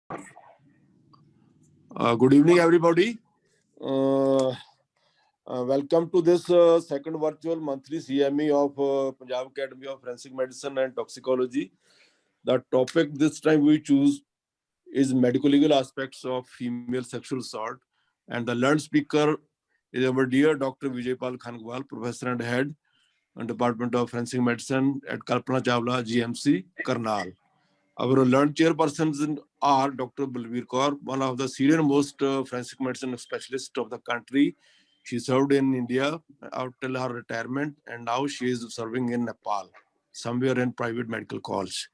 Good evening, everybody. Uh, Welcome to this second virtual monthly CME of Punjab Academy of Forensic Medicine and Toxicology. The topic this time we choose is medical legal aspects of female sexual assault, and the learned speaker is our dear Dr. Vijaypal Khanagwal, Professor and Head and Department of Forensic Medicine at Kalpana Chawla GMC, Karnal. Our learned chairpersons are Dr. Balbir Kaur, one of the senior most forensic medicine specialists of the country. She served in India till her retirement, and now she is serving in Nepal, somewhere in private medical college.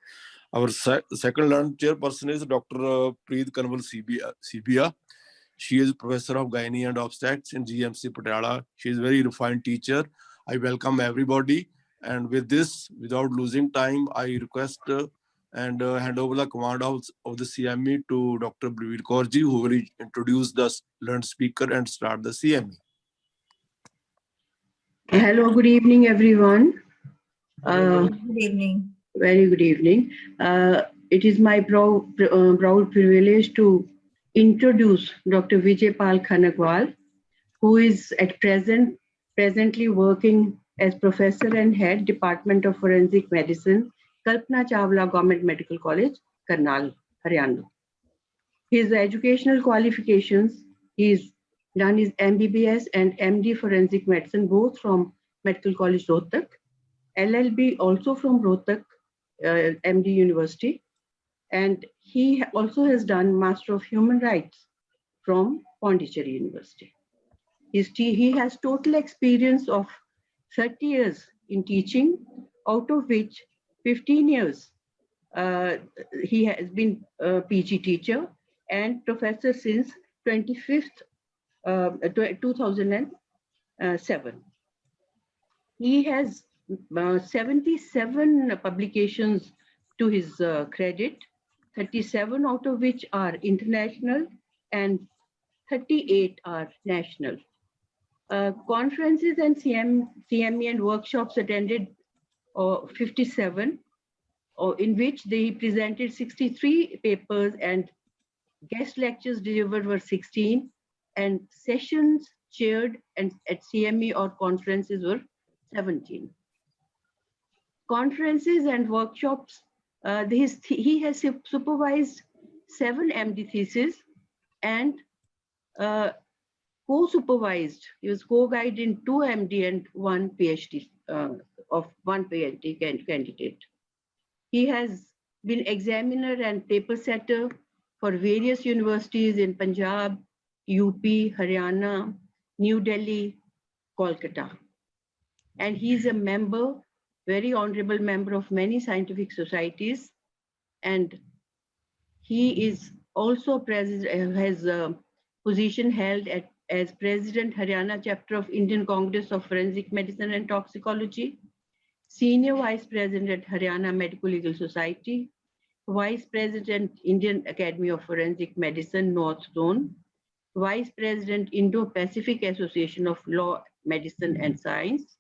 Our second learned chairperson is Dr. Preet Kanwal CBA. She is professor of gynae and obstetrics in GMC Patiala. She is a very refined teacher. I welcome everybody. And with this, without losing time, I request and hand over the command of the CME to Dr. Balbir Kaurji, who will introduce the learned speaker and start the CME. Hello, good evening, everyone. Good evening. Very good evening. It is my proud privilege to introduce Dr. Vijaypal Khanagwal, who is at presently working as Professor and Head, Department of Forensic Medicine, Kalpana Chawla Government Medical College, Karnal, Haryana. His educational qualifications, he's done his MBBS and MD Forensic Medicine, both from Medical College Rohtak, LLB also from Rohtak, MD University, and he also has done Master of Human Rights from Pondicherry University. He has total experience of 30 years in teaching, out of which 15 years he has been a PG teacher and professor since 2007. He has 77 publications to his credit, 37 out of which are international and 38 are national. Conferences and CME and workshops attended 57, in which they presented 63 papers, and guest lectures delivered were 16, and sessions chaired and at CME or conferences were 17. Conferences and workshops, he has supervised 7 MD theses and co-supervised, he was co-guide in 2 MD and 1 PhD, of 1 PhD candidate. He has been examiner and paper setter for various universities in Punjab, UP, Haryana, New Delhi, Kolkata. And he's a member, very honorable member of many scientific societies. And he is also president, has a position held as President Haryana Chapter of Indian Congress of Forensic Medicine and Toxicology, Senior Vice President Haryana Medicolegal Society, Vice President Indian Academy of Forensic Medicine North Zone, Vice President Indo-Pacific Association of Law, Medicine and Science,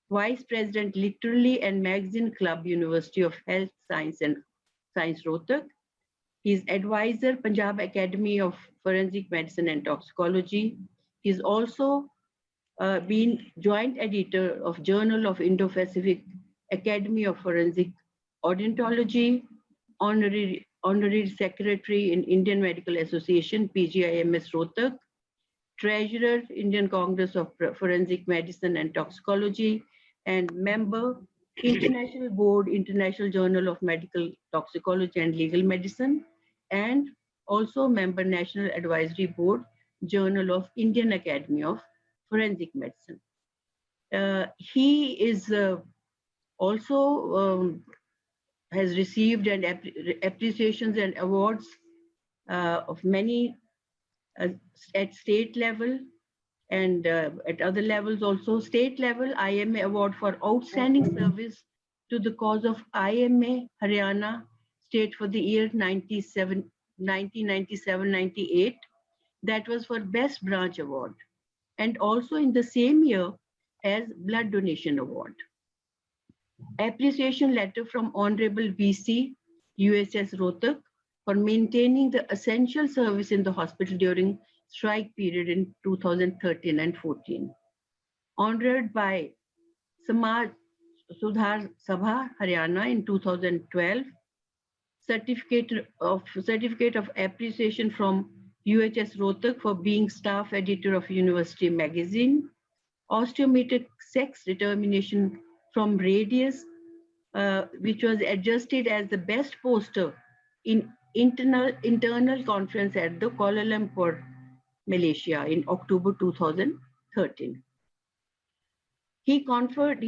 Vice President Literary and Magazine Club, University of Health, Science and Science Rohtak. He's advisor, Punjab Academy of Forensic Medicine and Toxicology. He's also been joint editor of Journal of Indo-Pacific Academy of Forensic Odontology, honorary secretary in Indian Medical Association, PGIMS Rohtak, treasurer, Indian Congress of Forensic Medicine and Toxicology, and member, International Board, International Journal of Medical Toxicology and Legal Medicine, and also member, National Advisory Board, Journal of Indian Academy of Forensic Medicine. He is also has received and appreciations and awards of many at state level and at other levels also. State level IMA award for outstanding service to the cause of IMA Haryana state for the year 1997-98. That was for best branch award, and also in the same year as blood donation award. Appreciation letter from Honorable VC USS Rohtak for maintaining the essential service in the hospital during strike period in 2013 and 14. Honored by Samaj Sudhar Sabha, Haryana in 2012, certificate of appreciation from UHS Rohtak for being staff editor of University Magazine, osteometric sex determination from Radius, which was adjusted as the best poster in internal conference at the Kuala Lumpur, Malaysia in October 2013. He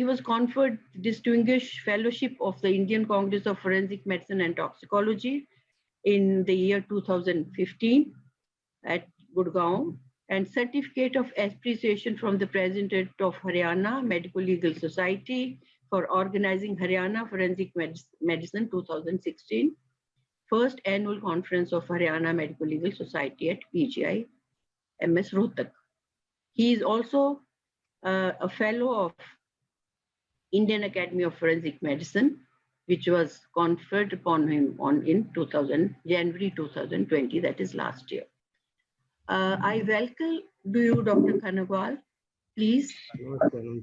was conferred Distinguished Fellowship of the Indian Congress of Forensic Medicine and Toxicology in the year 2015 at Gurgaon, and Certificate of Appreciation from the President of Haryana Medicolegal Society for organizing Haryana Forensic Medicine 2016, first annual conference of Haryana Medicolegal Society at PGI, MS Rohtak. He is also a fellow of Indian Academy of Forensic Medicine, which was conferred upon him in January 2020, that is last year. I welcome you, Dr. Khanagwal. Please.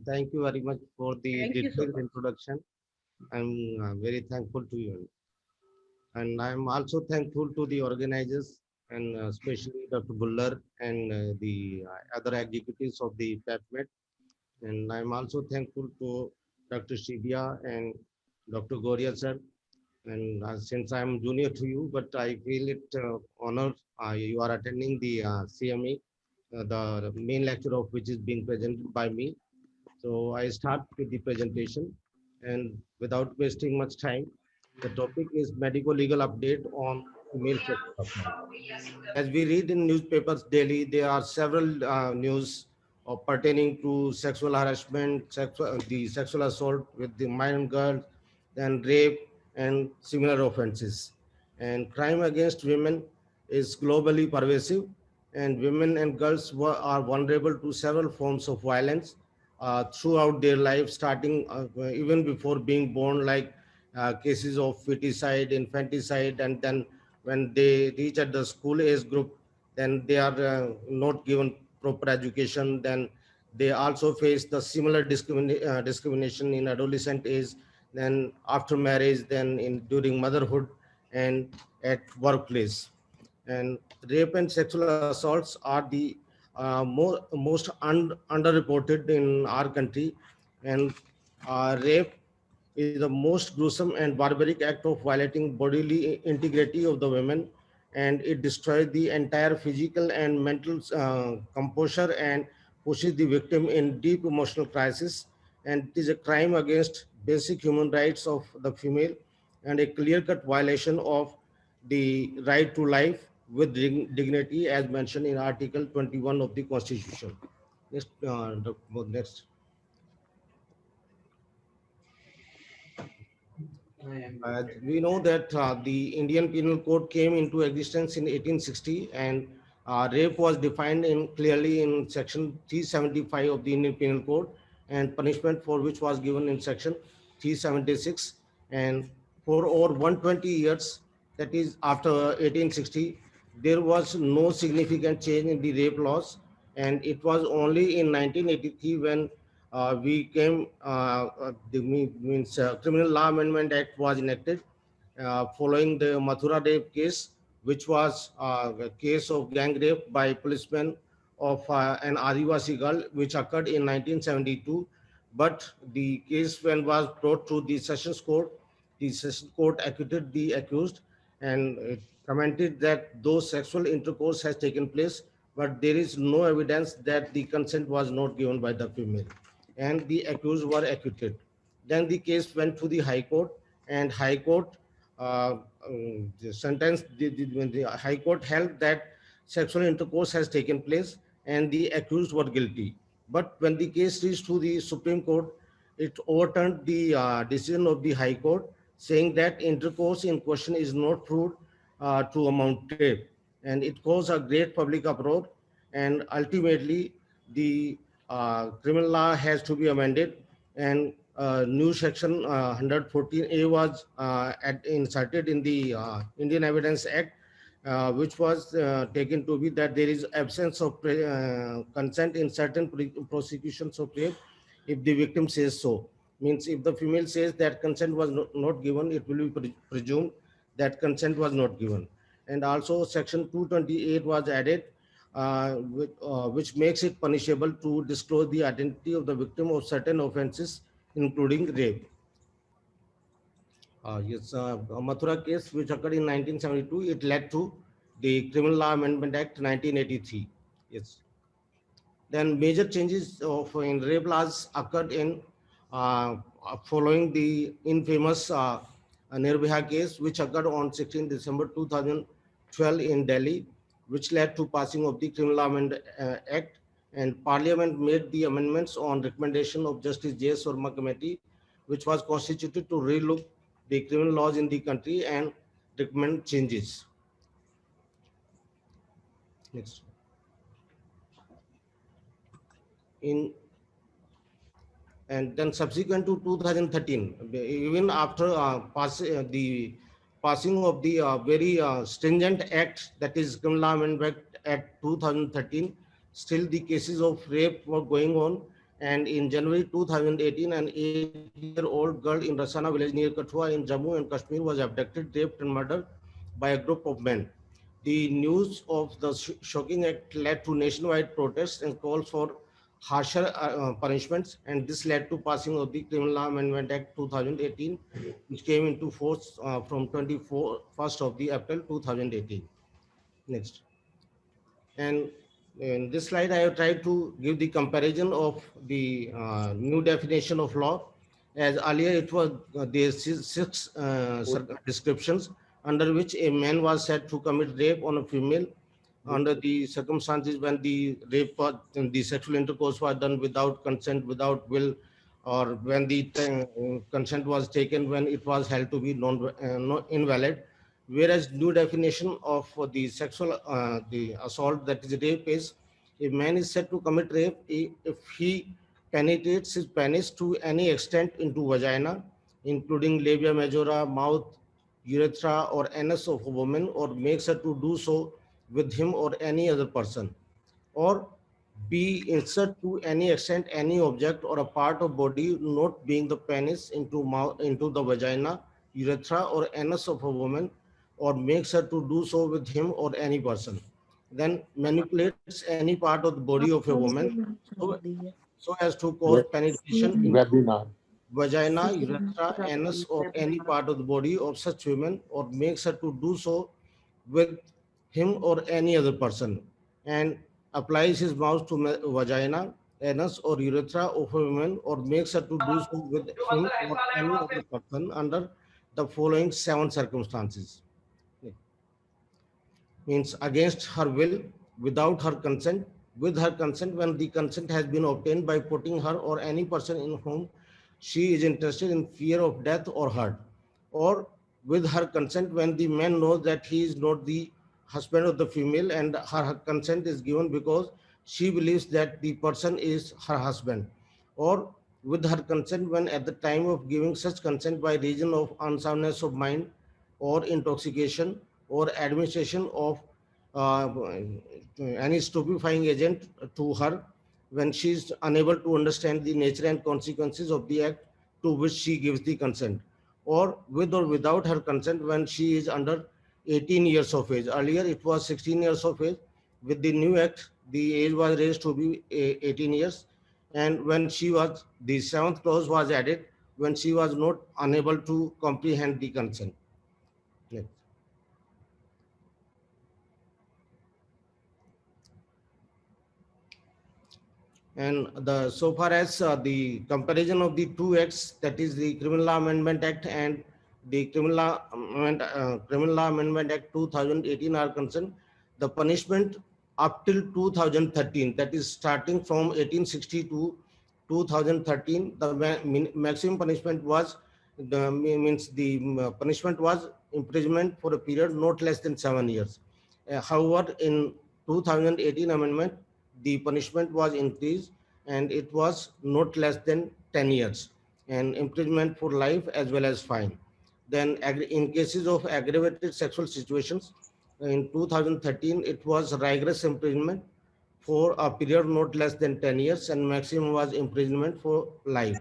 Thank you very much for the detailed introduction. I'm very thankful to you. And I'm also thankful to the organizers and especially Dr. Buller and the other executives of the PAPMED. And I'm also thankful to Dr. Shibia and Dr. Goria sir. And since I'm junior to you, but I feel it honored you are attending the CME, the main lecture of which is being presented by me. So I start with the presentation, and without wasting much time, the topic is medical legal update on female sexual assault. As we read in newspapers daily, there are several news pertaining to sexual harassment, the sexual assault with the minor girls, then rape and similar offenses. And crime against women is globally pervasive, and women and girls are vulnerable to several forms of violence throughout their life, starting even before being born, like cases of feticide, infanticide, and then when they reach at the school age group, then they are not given proper education. Then they also face the similar discrimination in adolescent age, then after marriage, then in during motherhood and at workplace. And rape and sexual assaults are the most underreported in our country. And rape is the most gruesome and barbaric act of violating bodily integrity of the women, and it destroys the entire physical and mental composure and pushes the victim in deep emotional crisis. And it is a crime against basic human rights of the female and a clear-cut violation of the right to life with dignity as mentioned in Article 21 of the Constitution. Next. We know that the Indian Penal Code came into existence in 1860, and rape was defined clearly in Section 375 of the Indian Penal Code, and punishment for which was given in Section 376. And for over 120 years, that is after 1860, there was no significant change in the rape laws, and it was only in 1983 when we came, Criminal Law Amendment Act was enacted following the Mathura rape case, which was a case of gang rape by policemen of an Adivasi girl, which occurred in 1972. But the case, when was brought to the Sessions Court, the Sessions Court acquitted the accused and commented that though sexual intercourse has taken place, but there is no evidence that the consent was not given by the female, and the accused were acquitted. Then the case went to the High Court, and High Court the sentence, when the High Court held that sexual intercourse has taken place and the accused were guilty. But when the case reached to the Supreme Court, it overturned the decision of the High Court, saying that intercourse in question is not proved to amount rape, and it caused a great public uproar. And ultimately, the criminal law has to be amended, and new section 114A was inserted in the Indian Evidence Act, which was taken to be that there is absence of consent in certain prosecutions of rape if the victim says so. Means if the female says that consent was not given, it will be presumed that consent was not given. And also section 228 was added, which makes it punishable to disclose the identity of the victim of certain offenses, including rape. Yes, Mathura case, which occurred in 1972, it led to the Criminal Law Amendment Act 1983. Yes. Then major changes in rape laws occurred in following the infamous Nirbhaya case, which occurred on 16 December 2012 in Delhi, which led to passing of the Criminal Law Amendment Act, and Parliament made the amendments on recommendation of Justice J.S. Verma Committee, which was constituted to relook the criminal laws in the country and recommend changes. Next. In And then subsequent to 2013, even after the passing of the very stringent act, that is Criminal Law Amendment Act 2013, still the cases of rape were going on. And in January 2018, an 8-year-old girl in Rasana village near Kathua in Jammu and Kashmir was abducted, raped and murdered by a group of men. The news of the shocking act led to nationwide protests and calls for harsher punishments, and this led to passing of the Criminal Law Amendment Act 2018, which came into force from 1st of the April 2018. Next. And in this slide, I have tried to give the comparison of the new definition of law. As earlier, it was there six descriptions under which a man was said to commit rape on a female under the circumstances when the rape or the sexual intercourse was done without consent, without will, or when the consent was taken when it was held to be invalid. Whereas new definition of the sexual the assault, that is rape, is a man is said to commit rape if he penetrates his penis to any extent into vagina, including labia majora, mouth, urethra, or anus of a woman, or makes her to do so with him or any other person, or B, insert to any extent any object or a part of body not being the penis into mouth, into the vagina, urethra, or anus of a woman, or makes her to do so with him or any person. Then manipulates any part of the body of a woman so as to cause penetration into vagina, urethra, anus, or any part of the body of such women, or makes her to do so with him or any other person, and applies his mouth to vagina, anus, or urethra of a woman, or makes her to do so with him or any other person under the following 7 circumstances. Means against her will, without her consent, with her consent when the consent has been obtained by putting her or any person in whom she is interested in fear of death or hurt, or with her consent when the man knows that he is not the husband of the female and her consent is given because she believes that the person is her husband, or with her consent when at the time of giving such consent by reason of unsoundness of mind or intoxication or administration of uh, any stupefying agent to her, when she is unable to understand the nature and consequences of the act to which she gives the consent, or with or without her consent when she is under 18 years of age. Earlier it was 16 years of age. With the new act, the age was raised to be 18 years. And when she was, the 7th clause was added when she was not unable to comprehend the consent. Next. And the so far as the comparison of the 2 acts, that is the Criminal Law Amendment Act and the Criminal Law Amendment Act 2018 are concerned, the punishment up till 2013, that is starting from 1860 to 2013, the maximum punishment was the punishment was imprisonment for a period not less than 7 years. However, in 2018 amendment, the punishment was increased and it was not less than 10 years. and imprisonment for life as well as fine. Then in cases of aggravated sexual situations, in 2013, it was rigorous imprisonment for a period not less than 10 years and maximum was imprisonment for life.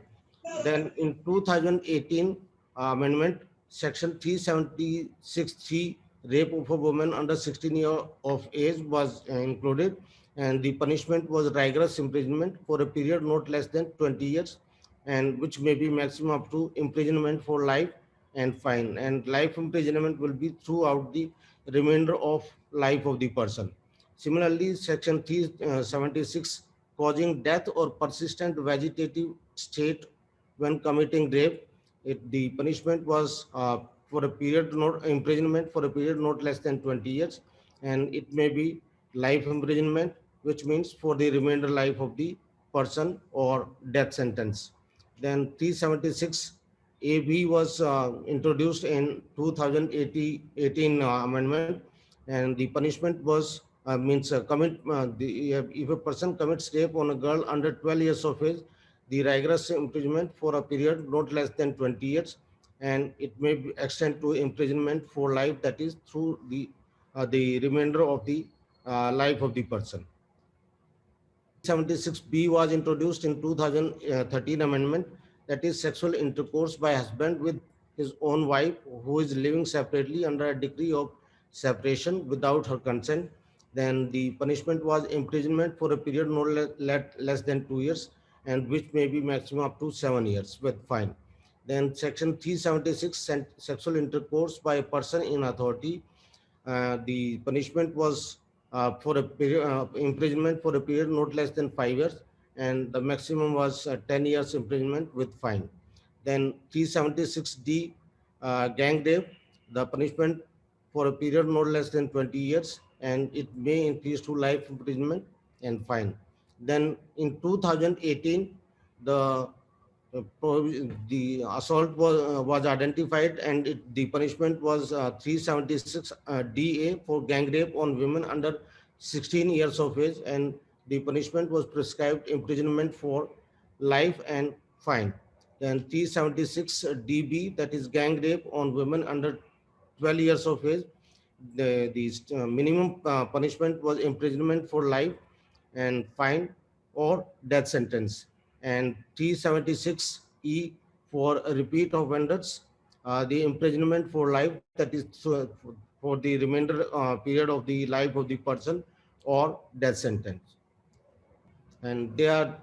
Then in 2018 amendment, section 376(3), rape of a woman under 16 years of age was included, and the punishment was rigorous imprisonment for a period not less than 20 years, and which may be maximum up to imprisonment for life and fine. And life imprisonment will be throughout the remainder of life of the person. Similarly, section 376, causing death or persistent vegetative state when committing rape, the punishment was for a period not imprisonment for a period not less than 20 years, and it may be life imprisonment, which means for the remainder life of the person, or death sentence. Then 376 AB was introduced in 2018 amendment, and the punishment was means if a person commits rape on a girl under 12 years of age, the rigorous imprisonment for a period not less than 20 years, and it may extend to imprisonment for life, that is through the remainder of the life of the person. 76B was introduced in 2013 amendment, that is sexual intercourse by husband with his own wife who is living separately under a decree of separation without her consent. Then the punishment was imprisonment for a period no less than 2 years, and which may be maximum up to 7 years with fine. Then section 376, sexual intercourse by a person in authority, the punishment was for a period imprisonment for a period not less than 5 years, and the maximum was 10 years imprisonment with fine. Then 376D, gang rape, the punishment for a period not less than 20 years, and it may increase to life imprisonment and fine. Then in 2018, the the assault was identified, and the punishment was 376 DA for gang rape on women under 16 years of age, and the punishment was prescribed imprisonment for life and fine. Then 376 DB, that is gang rape on women under 12 years of age, the minimum punishment was imprisonment for life and fine or death sentence. And 376E for a repeat offenders, the imprisonment for life, that is for the remainder period of the life of the person, or death sentence. And there are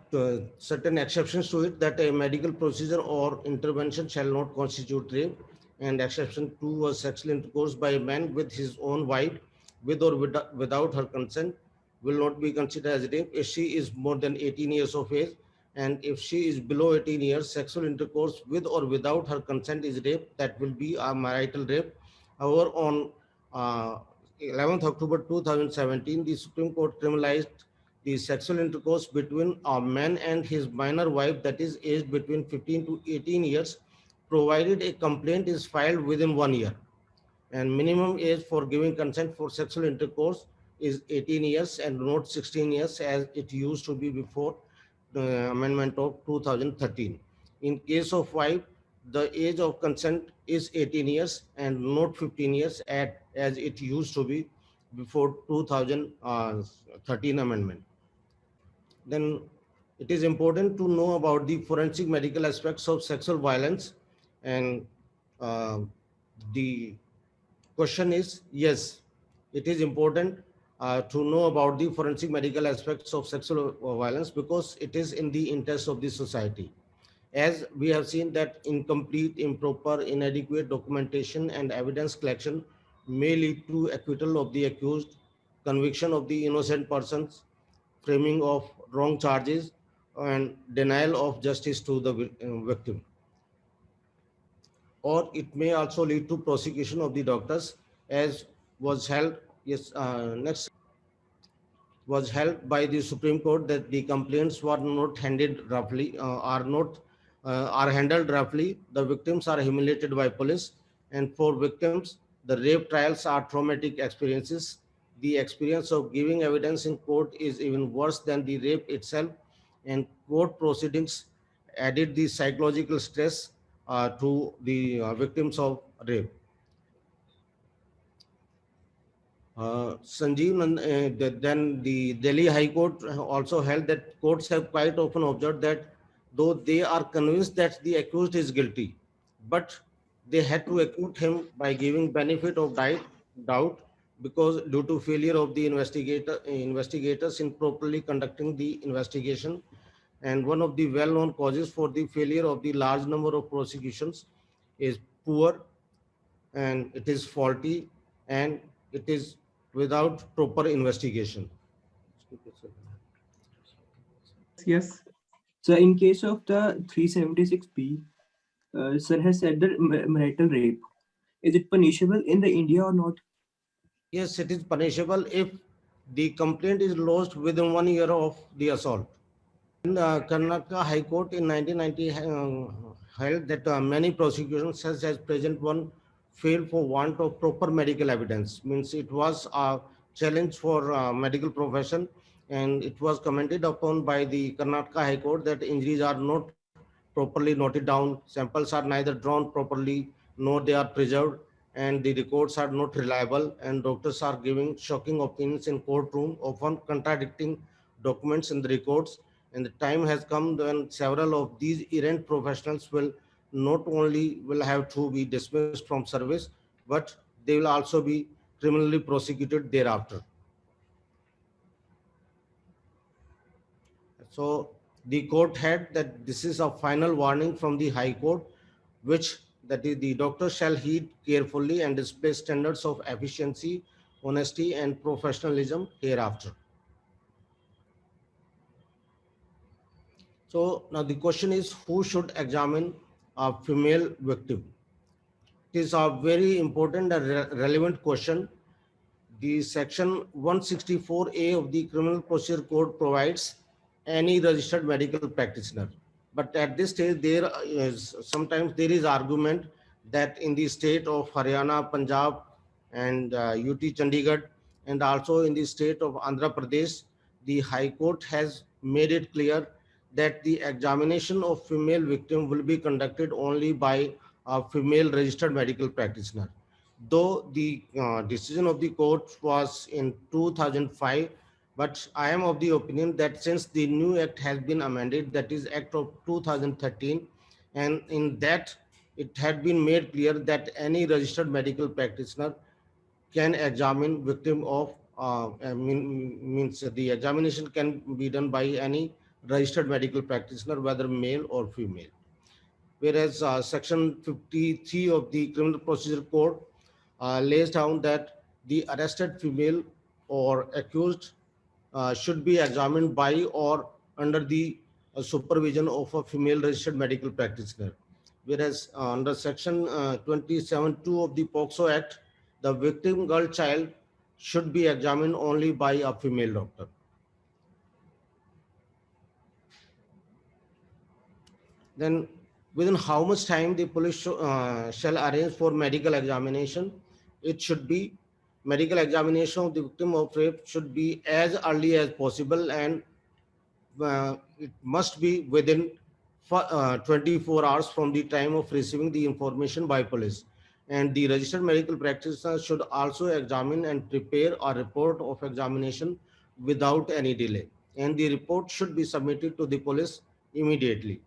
certain exceptions to it, that a medical procedure or intervention shall not constitute rape. And exception 2 was sexual intercourse by a man with his own wife, with or without her consent, will not be considered as rape if she is more than 18 years of age. And if she is below 18 years, sexual intercourse with or without her consent is rape, that will be a marital rape. However, on 11th October 2017, the Supreme Court criminalized the sexual intercourse between a man and his minor wife, that is aged between 15 to 18 years, provided a complaint is filed within 1 year. And minimum age for giving consent for sexual intercourse is 18 years and not 16 years as it used to be before the amendment of 2013. In case of wife, the age of consent is 18 years and not 15 years as it used to be before 2013 amendment. Then it is important to know about the forensic medical aspects of sexual violence. And the question is, yes, it is important to know about the forensic medical aspects of sexual violence, because it is in the interest of the society. As we have seen that incomplete, improper, inadequate documentation and evidence collection may lead to acquittal of the accused, conviction of the innocent persons, framing of wrong charges, and denial of justice to the victim. Or it may also lead to prosecution of the doctors, as was held, yes, next, was held by the Supreme Court, that the complaints were not handled roughly, are handled roughly. The victims are humiliated by police, and for victims, the rape trials are traumatic experiences. The experience of giving evidence in court is even worse than the rape itself, and court proceedings added the psychological stress to the victims of rape. Then the Delhi High Court also held that courts have quite often observed that though they are convinced that the accused is guilty, but they had to acquit him by giving benefit of doubt because due to failure of the investigators in properly conducting the investigation. And one of the well-known causes for the failure of the large number of prosecutions is poor, and it is faulty, and it is without proper investigation. Yes. So in case of the 376B, sir has said that marital rape. Is it punishable in the India or not? Yes, it is punishable if the complaint is lodged within 1 year of the assault. In Karnataka High Court in 1990 held that many prosecutions, such as present one, failed for want of proper medical evidence. Means it was a challenge for medical profession, and it was commented upon by the Karnataka High Court that injuries are not properly noted down, samples are neither drawn properly, nor they are preserved, and the records are not reliable, and doctors are giving shocking opinions in courtroom, often contradicting documents in the records. And the time has come when several of these errant professionals will not only will have to be dismissed from service, but they will also be criminally prosecuted thereafter. So the court had that this is a final warning from the High Court, which that is the doctor shall heed carefully and display standards of efficiency, honesty, and professionalism hereafter. So now the question is, who should examine a female victim? It is a very important and relevant question. The section 164A of the Criminal Procedure Code provides any registered medical practitioner. But at this stage, sometimes there is argument that in the state of Haryana, Punjab, and UT Chandigarh, and also in the state of Andhra Pradesh, the High Court has made it clear that the examination of female victim will be conducted only by a female registered medical practitioner. Though the decision of the court was in 2005, but I am of the opinion that since the new act has been amended, that is Act of 2013, and in that it had been made clear that any registered medical practitioner can examine victim of means the examination can be done by any registered medical practitioner, whether male or female. Whereas section 53 of the Criminal Procedure Code lays down that the arrested female or accused should be examined by or under the supervision of a female registered medical practitioner. Whereas under section 27(2) of the POCSO Act, the victim girl child should be examined only by a female doctor. Then within how much time the police shall arrange for medical examination? It should be medical examination of the victim of rape should be as early as possible, and it must be within 24 hours from the time of receiving the information by police. And the registered medical practitioner should also examine and prepare a report of examination without any delay. And the report should be submitted to the police immediately.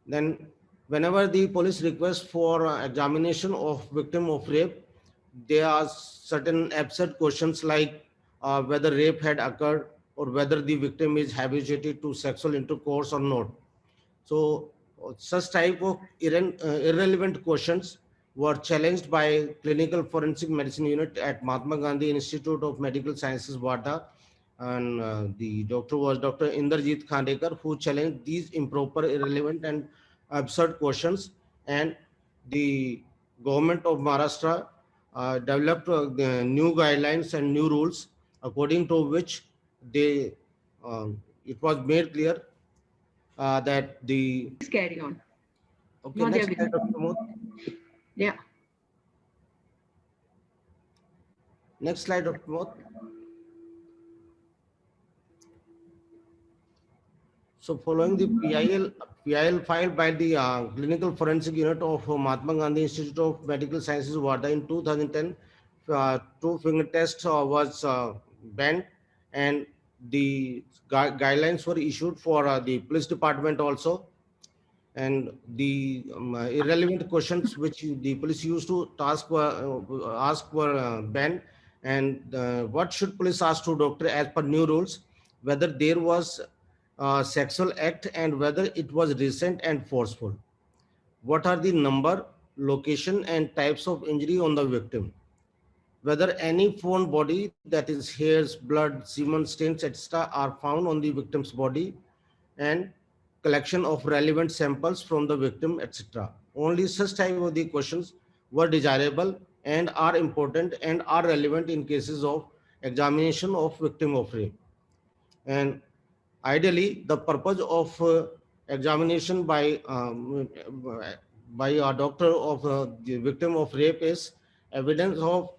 Then whenever the police requests for examination of victim of rape, there are certain absurd questions like whether rape had occurred or whether the victim is habituated to sexual intercourse or not. So such type of irrelevant questions were challenged by Clinical Forensic Medicine Unit at Mahatma Gandhi Institute of Medical Sciences, Wardha, and the doctor was Dr. Inderjit Khandekar, who challenged these improper, irrelevant, and absurd questions. And the government of Maharashtra developed new guidelines and new rules, according to which they it was made clear that the Please carry on. okay, Not next everything. slide, Dr. Pramod. Yeah. Next slide, Dr. Pramod. So following the PIL filed by the Clinical Forensic Unit of Mahatma Gandhi Institute of Medical Sciences, Warda in 2010, two finger test was banned, and the guidelines were issued for the police department also. And the irrelevant questions which the police used to ask were banned. And what should police ask to doctor as per new rules? Whether there was sexual act and whether it was recent and forceful. What are the number, location, and types of injury on the victim? Whether any foreign body, that is hairs, blood, semen, stains, etc., are found on the victim's body, and collection of relevant samples from the victim, etc. Only such type of the questions were desirable and are important and are relevant in cases of examination of victim of rape. And ideally, the purpose of examination by a doctor of the victim of rape is evidence of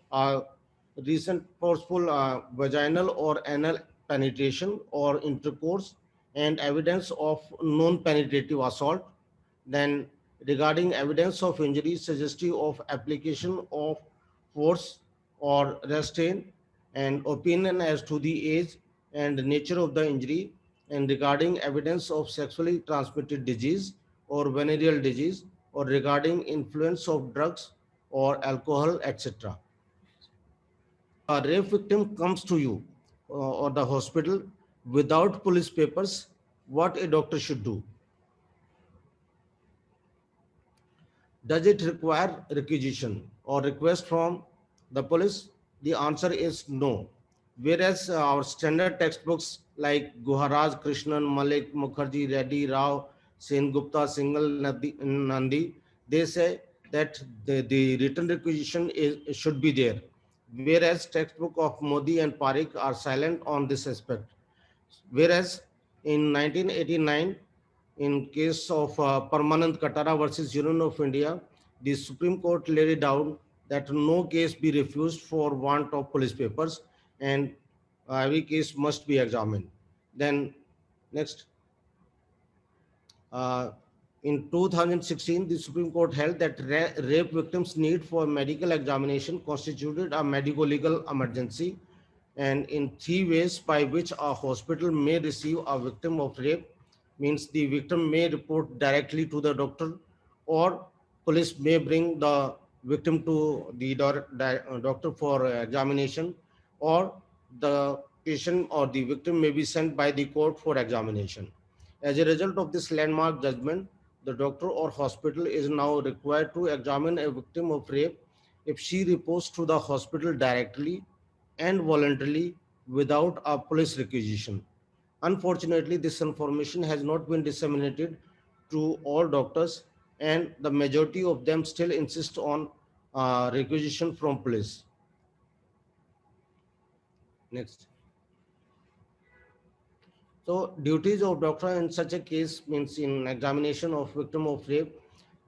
recent forceful vaginal or anal penetration or intercourse, and evidence of non-penetrative assault. Then regarding evidence of injury suggestive of application of force or restraint, and opinion as to the age and nature of the injury, and regarding evidence of sexually transmitted disease or venereal disease, or regarding influence of drugs or alcohol, etc. A rape victim comes to you or the hospital without police papers, what a doctor should do? Does it require requisition or request from the police? The answer is no. Whereas our standard textbooks like Guharaj, Krishnan, Malik, Mukherjee, Reddy, Rao, Sen Gupta, Singhal, Nandi, they say that the written requisition should be there. Whereas textbook of Modi and Parikh are silent on this aspect. Whereas in 1989, in case of Permanent Katara versus Union of India, the Supreme Court laid it down that no case be refused for want of police papers, and every case must be examined. Then next, uh, in 2016, the Supreme Court held that rape victims' need for medical examination constituted a medico-legal emergency, and in three ways by which a hospital may receive a victim of rape means the victim may report directly to the doctor, or police may bring the victim to the doctor for examination, or the patient or the victim may be sent by the court for examination. As a result of this landmark judgment, the doctor or hospital is now required to examine a victim of rape if she reports to the hospital directly and voluntarily without a police requisition. Unfortunately, this information has not been disseminated to all doctors, and the majority of them still insist on requisition from police. Next. So duties of doctor in such a case means in examination of victim of rape,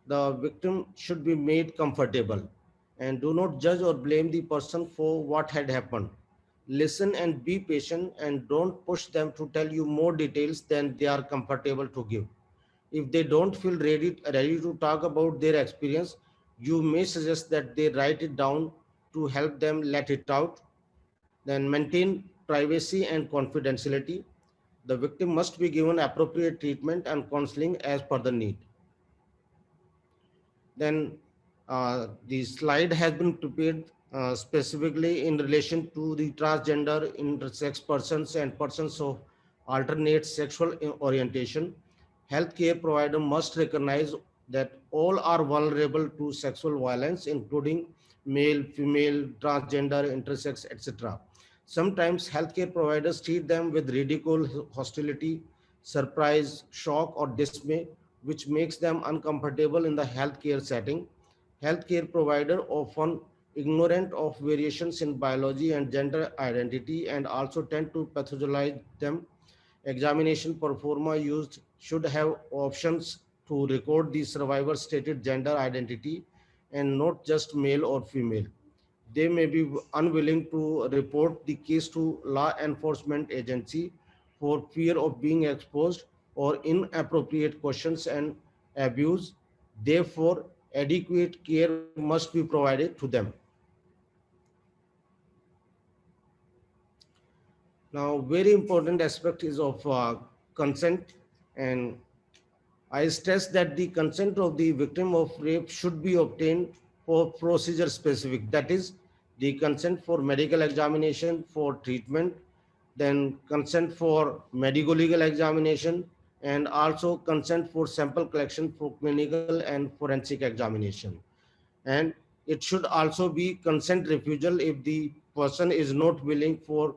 the victim should be made comfortable, and do not judge or blame the person for what had happened. Listen and be patient, and don't push them to tell you more details than they are comfortable to give. If they don't feel ready to talk about their experience, you may suggest that they write it down to help them let it out. Then maintain privacy and confidentiality. The victim must be given appropriate treatment and counseling as per the need. Then the slide has been prepared specifically in relation to the transgender, intersex persons and persons of alternate sexual orientation. Healthcare provider must recognize that all are vulnerable to sexual violence, including male, female, transgender, intersex, etc. Sometimes healthcare providers treat them with ridicule, hostility, surprise, shock, or dismay, which makes them uncomfortable in the healthcare setting. Healthcare provider often ignorant of variations in biology and gender identity and also tend to pathologize them. Examination performer used should have options to record the survivor's stated gender identity and not just male or female. They may be unwilling to report the case to law enforcement agency for fear of being exposed or inappropriate questions and abuse. Therefore, adequate care must be provided to them. Now, very important aspect is of consent, and I stress that the consent of the victim of rape should be obtained for procedure specific. That is, the consent for medical examination, for treatment, then consent for medico-legal examination, and also consent for sample collection for clinical and forensic examination. And it should also be consent refusal if the person is not willing for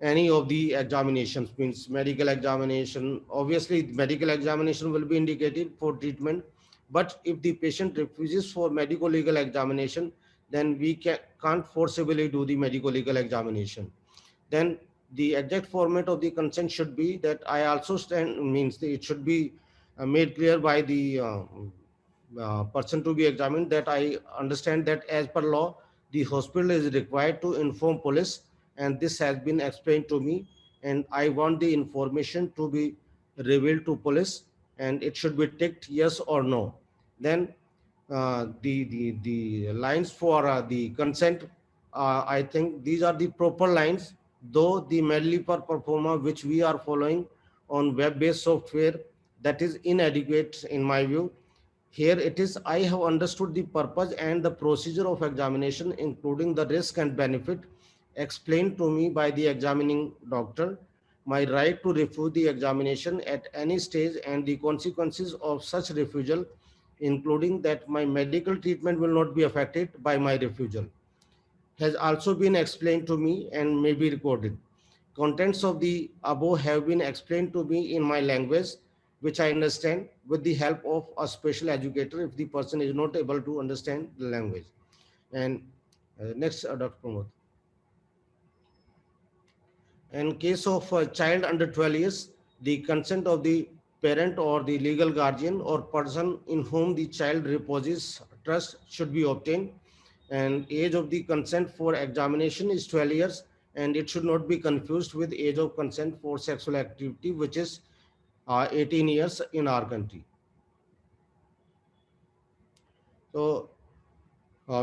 any of the examinations, means medical examination. Obviously medical examination will be indicated for treatment, but if the patient refuses for medical legal examination, then we can't forcibly do the medical legal examination. Then the exact format of the consent should be that I also stand, means it should be made clear by the person to be examined that I understand that as per law, the hospital is required to inform police, and this has been explained to me, and I want the information to be revealed to police, and it should be ticked yes or no. Then the lines for the consent, I think these are the proper lines, though the medley per performa which we are following on web-based software, that is inadequate in my view. Here it is, I have understood the purpose and the procedure of examination, including the risk and benefit explained to me by the examining doctor, my right to refuse the examination at any stage, and the consequences of such refusal, including that my medical treatment will not be affected by my refusal, has also been explained to me and may be recorded. Contents of the above have been explained to me in my language, which I understand, with the help of a special educator if the person is not able to understand the language. And next, Dr. Pramod. In case of a child under 12 years, the consent of the parent or the legal guardian or person in whom the child reposes trust should be obtained. And age of the consent for examination is 12 years, and it should not be confused with age of consent for sexual activity, which is 18 years in our country. So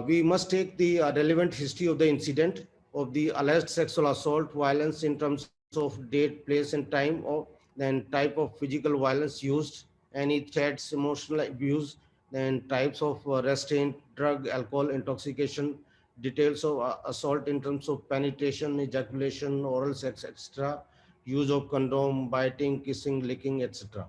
we must take the relevant history of the incident of the alleged sexual assault violence in terms of date, place, and time, or then type of physical violence used, any threats, emotional abuse, then types of restraint, drug, alcohol, intoxication, details of assault in terms of penetration, ejaculation, oral sex, etc., use of condom, biting, kissing, licking, etc.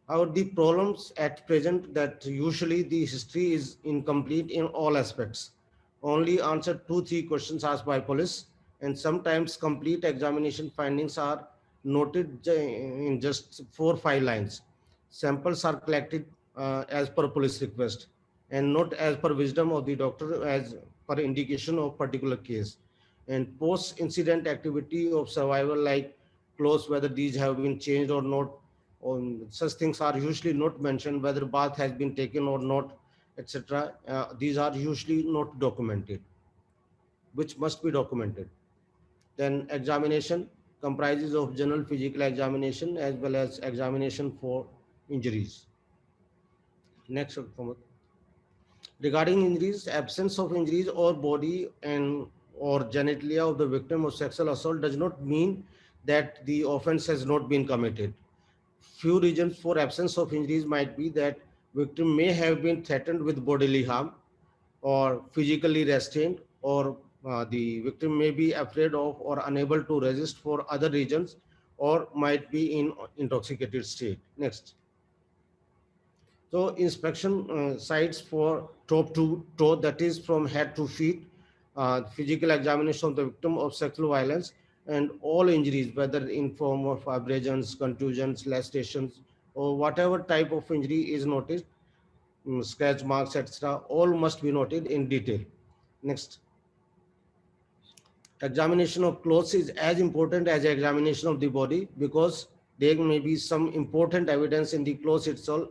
However, the problems at present that usually the history is incomplete in all aspects. Only answer 2-3 questions asked by police, and sometimes complete examination findings are noted in just 4-5 lines. Samples are collected as per police request and not as per wisdom of the doctor as per indication of particular case. And post-incident activity of survival like clothes, whether these have been changed or not, such things are usually not mentioned, whether bath has been taken or not, etc. These are usually not documented, which must be documented. Then examination comprises of general physical examination as well as examination for injuries. Next, regarding injuries, absence of injuries or body and or genitalia of the victim of sexual assault does not mean that the offense has not been committed. Few reasons for absence of injuries might be that victim may have been threatened with bodily harm or physically restrained, or the victim may be afraid of or unable to resist for other reasons, or might be in intoxicated state. Next. So inspection sites for top to toe, that is from head to feet, physical examination of the victim of sexual violence, and all injuries, whether in form of abrasions, contusions, lacerations, or whatever type of injury is noticed, scratch marks, etc., all must be noted in detail. Next. Examination of clothes is as important as examination of the body, because there may be some important evidence in the clothes itself.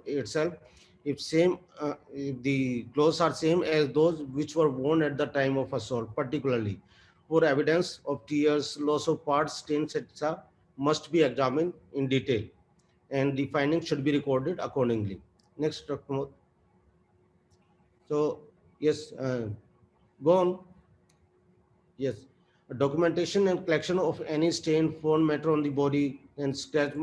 If the clothes are same as those which were worn at the time of assault, particularly for evidence of tears, loss of parts, stains, etc., must be examined in detail. and the findings should be recorded accordingly. Next, Dr. Pramod. So, yes, go on. Yes, documentation and collection of any stain, foreign matter on the body, and scratch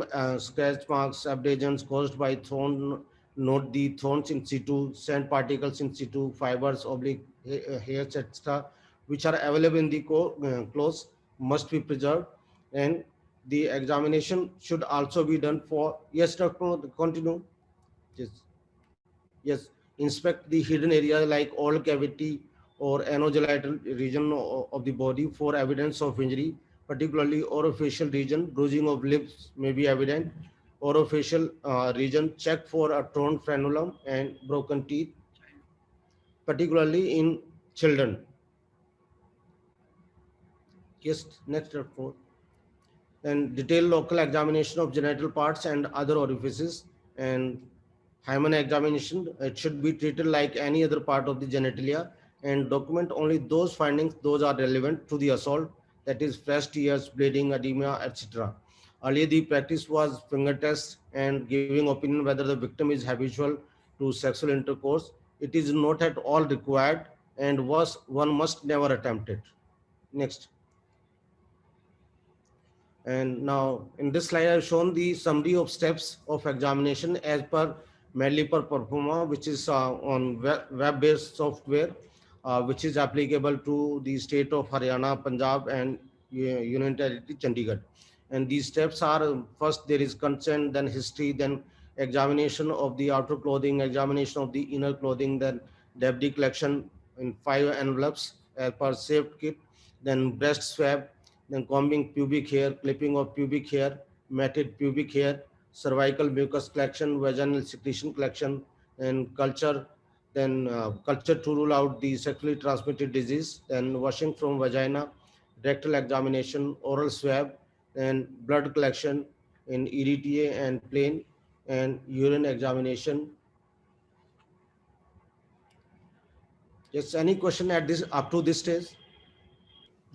marks, abrasions caused by thorn, note the thorns in situ, sand particles in situ, fibers, oblique hairs, etc., which are available in the clothes must be preserved, and the examination should also be done for. Yes, Dr. Continue. Yes. Yes, inspect the hidden area like oral cavity or anogenital region of the body for evidence of injury, particularly orofacial region. Bruising of lips may be evident. Orofacial region, check for a torn frenulum and broken teeth, particularly in children. Yes, next report. And detailed local examination of genital parts and other orifices, and hymen examination. It should be treated like any other part of the genitalia, and document only those findings those are relevant to the assault, that is fresh tears, bleeding, edema, etc. Earlier the practice was finger tests and giving opinion whether the victim is habitual to sexual intercourse. It is not at all required, and one must never attempt it. Next. And now in this slide, I've shown the summary of steps of examination as per Medicolegal Performa, which is on web-based software, which is applicable to the state of Haryana, Punjab, and Union Territory, Chandigarh. And these steps are, first there is consent, then history, then examination of the outer clothing, examination of the inner clothing, then debris collection in 5 envelopes as per safe kit, then breast swab, then combing pubic hair, clipping of pubic hair, matted pubic hair, cervical mucus collection, vaginal secretion collection, and culture, then culture to rule out the sexually transmitted disease, then washing from vagina, rectal examination, oral swab, and blood collection in EDTA and plain, and urine examination. Yes, any question at this up to this stage?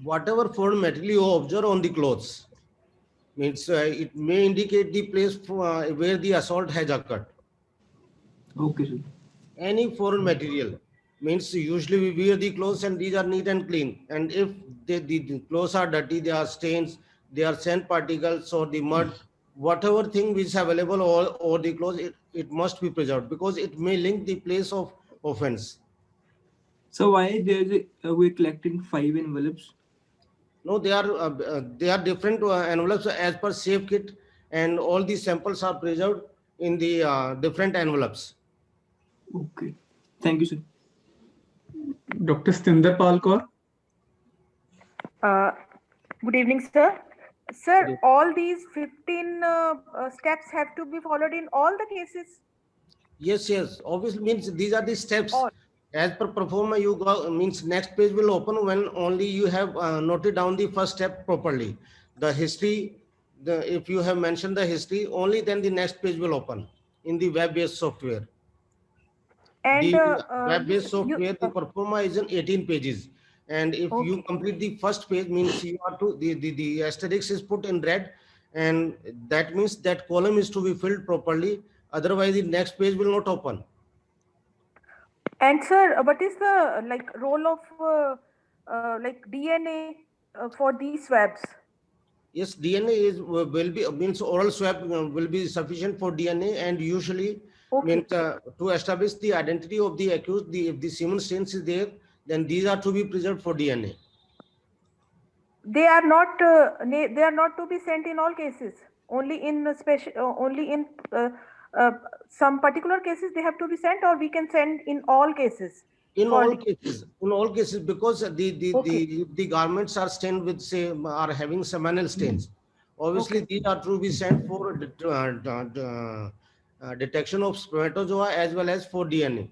Whatever foreign material you observe on the clothes, means it may indicate the place where the assault has occurred. Okay, sir. Any foreign material, means usually we wear the clothes and these are neat and clean. And if the clothes are dirty, they are stains, they are sand particles or the mud, whatever thing which is available or the clothes, it must be preserved because it may link the place of offense. So why we're collecting 5 envelopes? No, they are different envelopes as per safe kit, and all these samples are preserved in the different envelopes. Okay. Thank you, sir. Dr. Stinder Palkor. Good evening, sir. Sir, all these 15 steps have to be followed in all the cases? Yes. Obviously means these are the steps. All. As per performer, you go means next page will open when only you have noted down the first step properly. The history, if you have mentioned the history, only then the next page will open in the web-based software. And the web-based software, the performer is in 18 pages. And if you complete the first page, means you are to the asterisk is put in red, and that means that column is to be filled properly. Otherwise, the next page will not open. And sir, what is the role of DNA for these swabs? Yes, DNA will be means oral swab will be sufficient for DNA, and usually means to establish the identity of the accused, if the semen stains is there, then these are to be preserved for DNA. They are not to be sent in all cases. Only in some particular cases they have to be sent, or we can send in all cases. In all cases, because the garments are stained with, say, are having seminal stains. Obviously, these are to be sent for detection of spermatozoa as well as for DNA.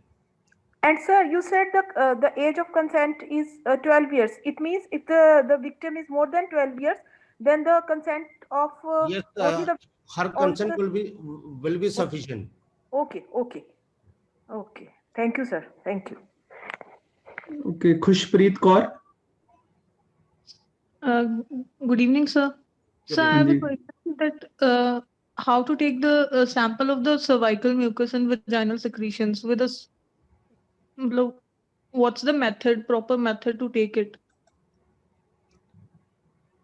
And sir, you said the age of consent is 12 years. It means if the victim is more than 12 years, then the consent of yes, her consent will be sufficient. Okay. Thank you, sir. Thank you. Okay, Khushpreet Kaur. Good evening, sir. So I have a question that how to take the sample of the cervical mucus and vaginal secretions with मतलब, what's the proper method to take it?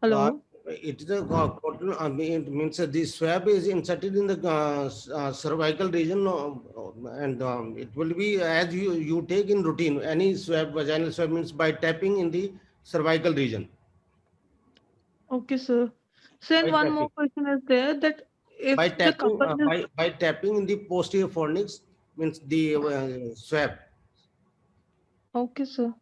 Hello? It is a cotton, it means the swab is inserted in the cervical region, and it will be as you take in routine. Any swab, vaginal swab means by tapping in the cervical region. Okay, sir. So, and By one more tapping. question is there that if By the tapping, couple is by tapping in the posterior fornix means the swab. okay, sir.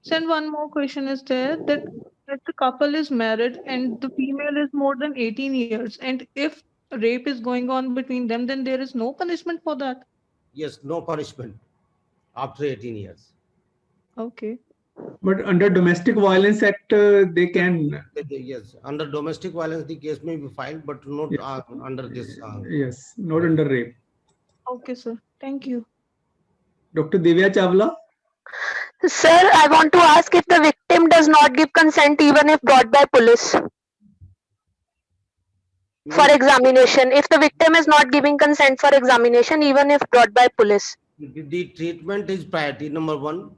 So, and one more question is there that if the couple is married and the female is more than 18 years, and if rape is going on between them, then there is no punishment for that. Yes, no punishment after 18 years. Okay. But under Domestic Violence Act, they can. Yes, under domestic violence, the case may be filed, but not Yes. under this. Yes, not under rape. Okay, sir. Thank you. Dr. Divya Chawla. Sir, I want to ask if the victim does not give consent even if brought by police for examination. If the victim is not giving consent for examination even if brought by police. The treatment is priority. Number one,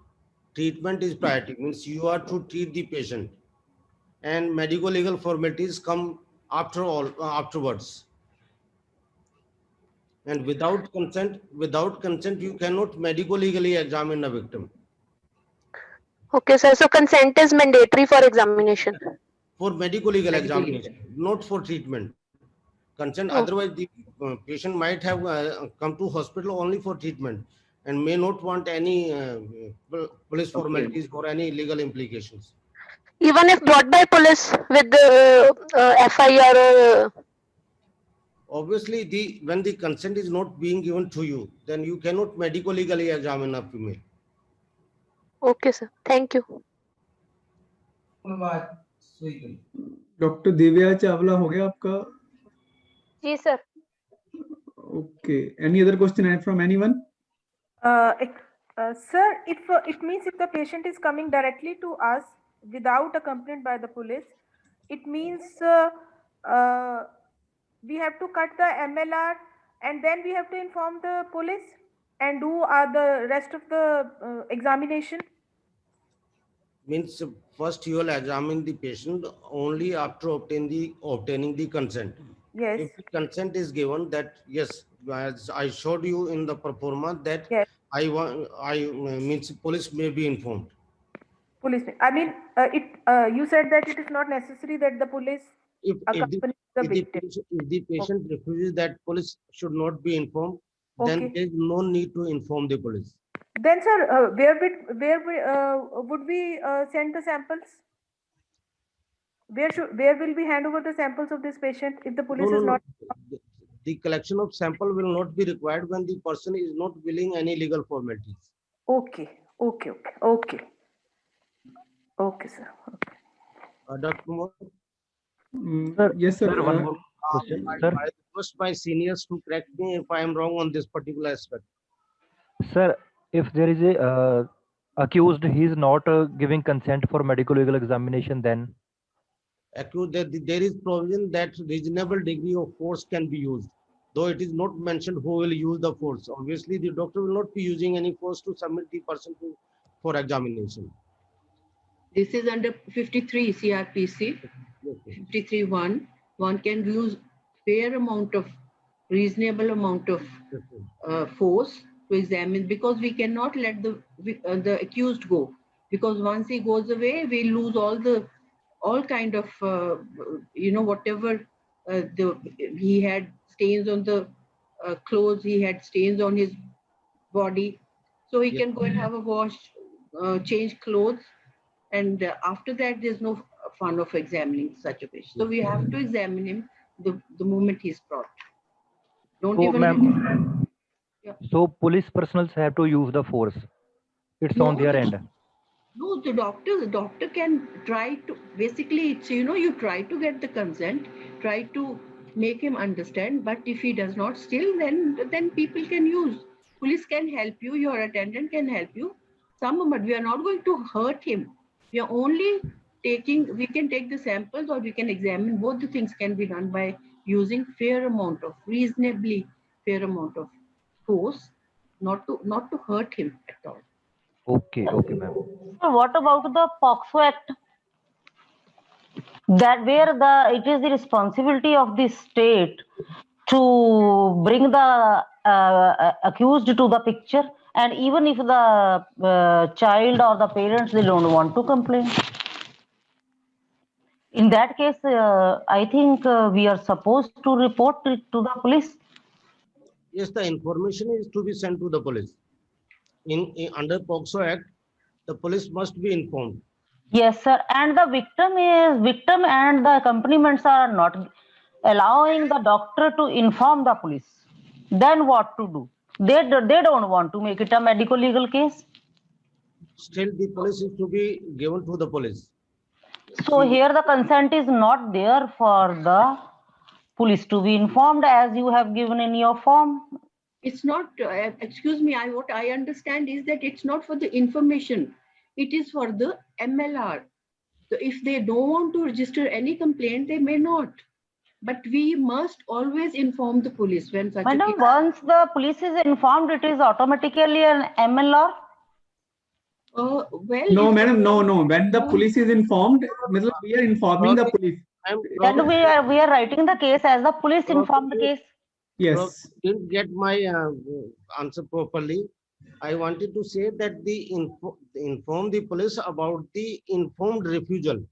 treatment is priority. Means you are to treat the patient, and medico-legal formalities come afterwards. And without consent, you cannot medico-legally examine a victim. Okay, sir. So consent is mandatory for examination. For medico-legal examination, not for treatment. Consent. Oh. Otherwise, the patient might have come to hospital only for treatment and may not want any police formalities or any legal implications. Even if brought by police with the FIR or Obviously, when the consent is not being given to you, then you cannot medico-legally examine a female. Okay, sir. Thank you. Doctor Divya Chawla हो गया आपका? जी sir. Okay. Any other question from anyone? Sir, it means if the patient is coming directly to us without accompanied by the police, it means we have to cut the MLR and then we have to inform the police and do the rest of the examination. Means first you will examine the patient only after obtaining the consent. Yes. If the consent is given, that yes, as I showed you in the performa, that yes. means police may be informed. Police. I mean, you said that it is not necessary that the police accompany the victim. If the patient refuses that police should not be informed, then there is no need to inform the police. Then, sir, where would we send the samples? Where will we hand over the samples of this patient if the police is not? The collection of sample will not be required when the person is not willing any legal formalities. Okay, sir. Okay. Dr. Kumar? Yes, sir. One more question. I request my seniors to correct me if I am wrong on this particular aspect. Sir, if there is a accused, he is not giving consent for medical legal examination, then Accused, there is provision that reasonable degree of force can be used, though it is not mentioned who will use the force. Obviously, the doctor will not be using any force to submit the person for examination. This is under 53 CRPC. 53(1). One can use reasonable amount of force to examine, because we cannot let the accused go, because once he goes away, we lose all kind of whatever he had stains on the clothes, he had stains on his body, so he can go and have a wash, change clothes, and after that there's no fun of examining such a patient. So we have to examine him the moment he's brought. So police personals have to use the force. It's on their end. No, the doctor can try to, basically it's, you try to get the consent, try to make him understand, but if he does not still, then people can use. Police can help you, your attendant can help you. But we are not going to hurt him. We are only we can take the samples or we can examine. Both the things can be done by using reasonably fair amount of force, not to hurt him at all. Okay, ma'am. What about the POXO Act? That where it is the responsibility of the state to bring the accused to the picture, and even if the child or the parents, they don't want to complain. In that case, I think we are supposed to report it to the police. Yes, the information is to be sent to the police. In under POXO Act, the police must be informed. Yes, sir. And the victim and the accompaniments are not allowing the doctor to inform the police. Then what to do? They don't want to make it a medical legal case. Still, the police is to be given to the police. So here the consent is not there for the police to be informed, as you have given in your form. It's not, excuse me, what I understand is that it's not for the information. It is for the MLR. So if they don't want to register any complaint, they may not. But we must always inform the police when such Madam, a case. once the police is informed, it is automatically an MLR? Well, no, madam, no. When the police is informed, we are informing the police. Then we are writing the case as the police informed the case. Yes. Didn't get my answer properly. I wanted to say that the inform the police about the informed refusal.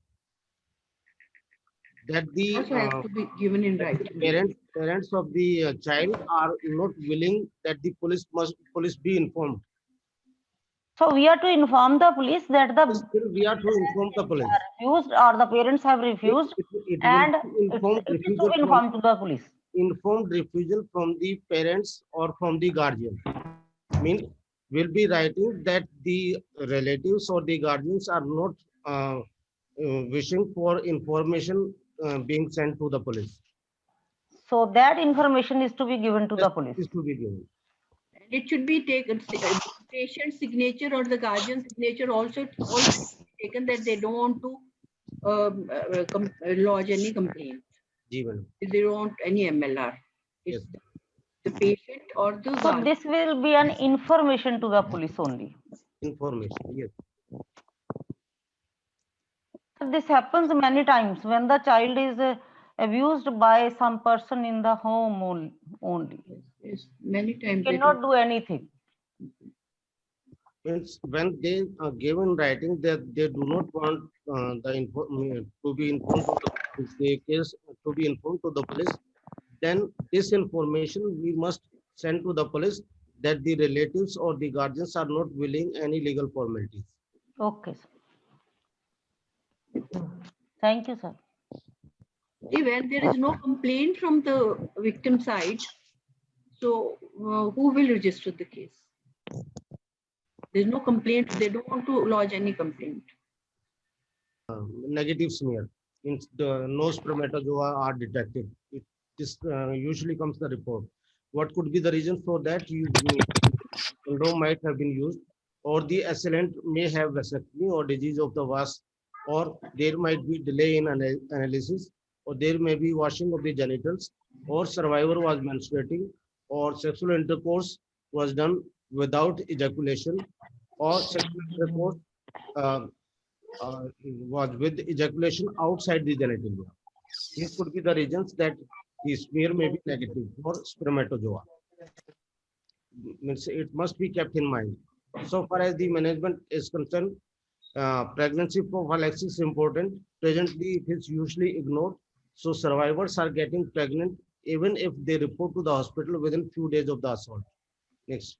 That the also has to be given in writing. Parents of the child are not willing that the police be informed. So we are to inform the police that we are to inform the police. Refused or the parents have refused, and it is to be informed to the police. Informed refusal from the parents or from the guardian. Means will be writing that the relatives or the guardians are not wishing for information being sent to the police. So that information is to be given to the police. Is to be given. And it should be taken, patient signature or the guardian signature also taken that they don't want to lodge any complaint. Even. They don't want any MLR. It's the patient or the guardian. So this will be an information to the police only. Information, yes. This happens many times when the child is abused by some person in the home only. Yes, many times. They cannot do anything. Means when they are given writing that they do not want to be informed of the case to be informed to the police, then this information we must send to the police that the relatives or the guardians are not willing any legal formalities. Okay, sir. Thank you, sir. See, when there is no complaint from the victim side, so who will register the case? There's no complaint. They don't want to lodge any complaint. Negative smear. Means the no spermatozoa are detected. This usually comes the report. What could be the reason for that? Condom might have been used, or the assailant may have vasectomy or disease of the vas, or there might be delay in analysis, or there may be washing of the genitals, or survivor was menstruating, or sexual intercourse was done without ejaculation, or sexual intercourse was with ejaculation outside the genitalia. These could be the reasons that the smear may be negative for spermatozoa. Means it must be kept in mind. So far as the management is concerned, pregnancy prophylaxis is important. Presently, it is usually ignored. So survivors are getting pregnant even if they report to the hospital within few days of the assault. Next.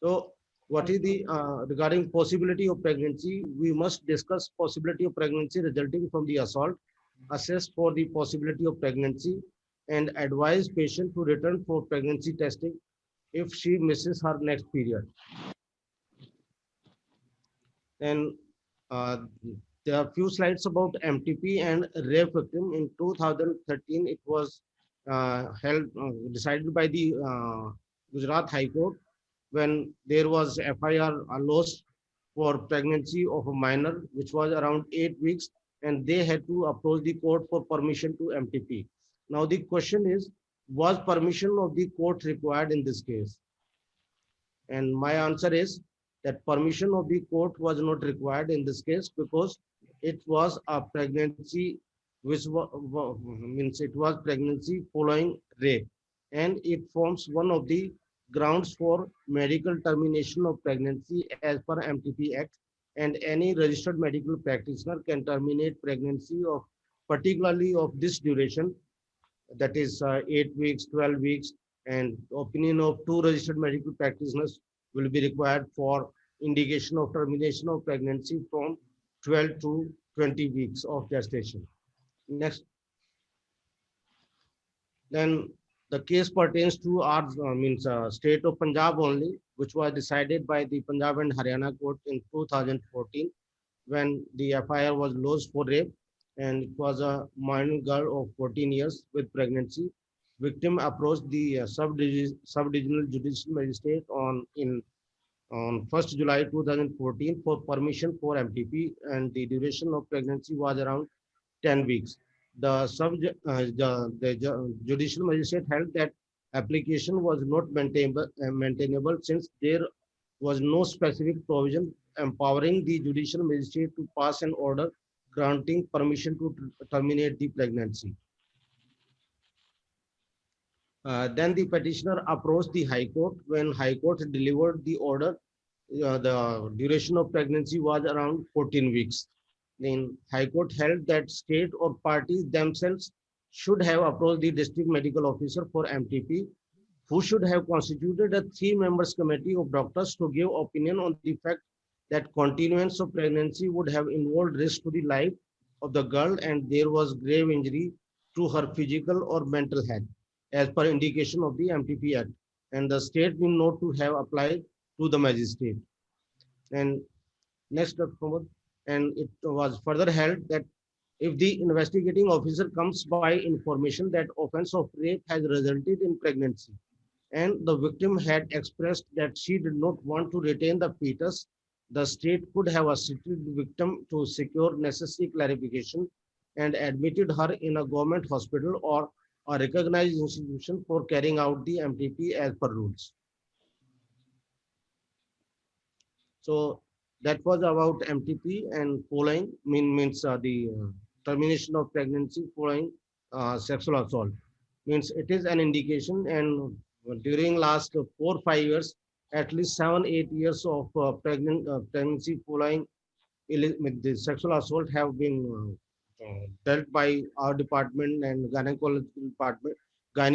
So what is the regarding possibility of pregnancy? We must discuss possibility of pregnancy resulting from the assault, assess for the possibility of pregnancy, and advise patient to return for pregnancy testing if she misses her next period. And there are few slides about MTP and rape victim. In 2013, it was decided by the Gujarat High Court when there was FIR lost for pregnancy of a minor, which was around 8 weeks, and they had to approach the court for permission to MTP. Now the question is, was permission of the court required in this case? And my answer is that permission of the court was not required in this case because it was a pregnancy which means it was pregnancy following rape, and it forms one of the grounds for medical termination of pregnancy as per MTP Act, and any registered medical practitioner can terminate pregnancy of particularly of this duration, that is 8 weeks, 12 weeks, and opinion of 2 registered medical practitioners will be required for indication of termination of pregnancy from 12 to 20 weeks of gestation. Next. Then the case pertains to our state of Punjab only, which was decided by the Punjab and Haryana court in 2014 when the FIR was lodged for rape, and it was a minor girl of 14 years with pregnancy. Victim approached the sub-divisional judicial magistrate on 1st July 2014 for permission for MTP, and the duration of pregnancy was around 10 weeks. The judicial magistrate held that application was not maintainable since there was no specific provision empowering the judicial magistrate to pass an order granting permission to terminate the pregnancy. Then the petitioner approached the High Court. When High Court delivered the order, the duration of pregnancy was around 14 weeks. Then High Court held that state or parties themselves should have approached the district medical officer for MTP, who should have constituted a 3-member committee of doctors to give opinion on the fact that continuance of pregnancy would have involved risk to the life of the girl and there was grave injury to her physical or mental health, as per indication of the MTP Act, and the state will not to have applied to the magistrate. And next, Dr. Pramod, and it was further held that if the investigating officer comes by information that offense of rape has resulted in pregnancy, and the victim had expressed that she did not want to retain the fetus, the state could have assisted the victim to secure necessary clarification and admitted her in a government hospital or a recognized institution for carrying out the MTP as per rules. So that was about MTP, and following means the termination of pregnancy following sexual assault. Means it is an indication, and during last 4 or 5 years, at least 7 or 8 years of pregnancy following the sexual assault have been dealt by our department and gynecology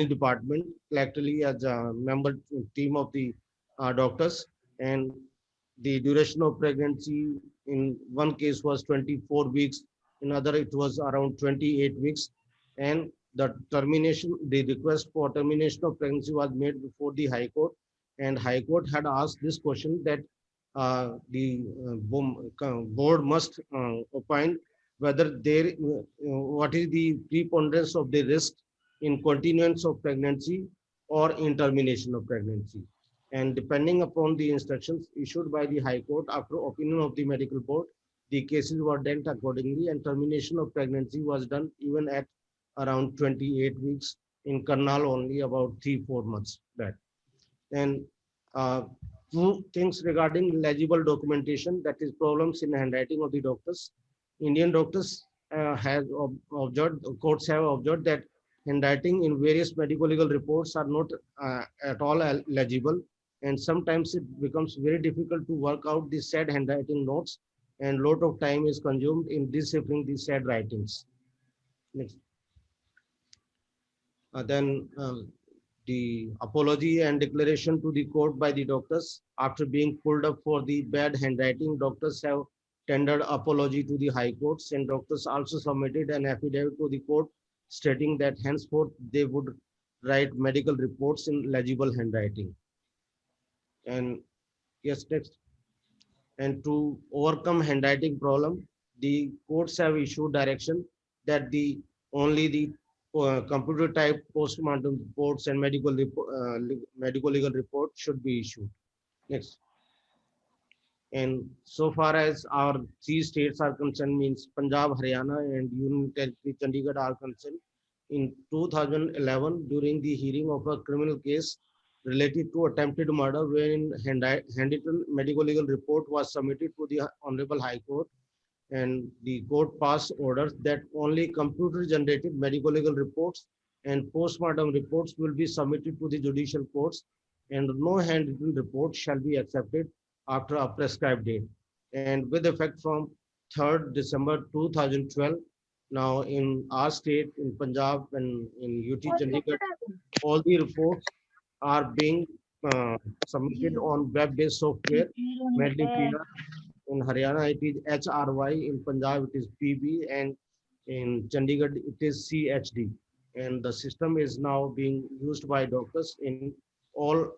department collectively as a member team of the doctors, and the duration of pregnancy in one case was 24 weeks, in other it was around 28 weeks, and the request for termination of pregnancy was made before the High Court, and High Court had asked this question that the board must opine whether there what is the preponderance of the risk in continuance of pregnancy or in termination of pregnancy. And depending upon the instructions issued by the High Court after opinion of the medical board, the cases were dealt accordingly, and termination of pregnancy was done even at around 28 weeks in Karnal, only about 3-4 months back. And 2 things regarding legible documentation, that is problems in handwriting of the doctors. Indian doctors have observed, courts have observed that handwriting in various medical legal reports are not at all legible, and sometimes it becomes very difficult to work out the said handwriting notes, and lot of time is consumed in deciphering the said writings. Next. Then the apology and declaration to the court by the doctors after being pulled up for the bad handwriting. Doctors have tendered apology to the High Courts, and doctors also submitted an affidavit to the court stating that henceforth they would write medical reports in legible handwriting. And yes, next. And to overcome handwriting problem, the courts have issued direction that only the computer type postmortem reports and medical legal report should be issued. Next. And so far as our 3 states are concerned, means Punjab, Haryana, and Union Territory Chandigarh are concerned, in 2011, during the hearing of a criminal case related to attempted murder, wherein handwritten medical legal report was submitted to the Honorable High Court, and the court passed orders that only computer generated medical legal reports and postmortem reports will be submitted to the judicial courts, and no handwritten report shall be accepted after a prescribed date. And with effect from 3rd December 2012, now in our state, in Punjab and in UT Chandigarh, all the reports are being submitted on web-based software, Medicolegal. In Haryana, it is HRY. In Punjab, it is PB. And in Chandigarh, it is CHD. And the system is now being used by doctors in all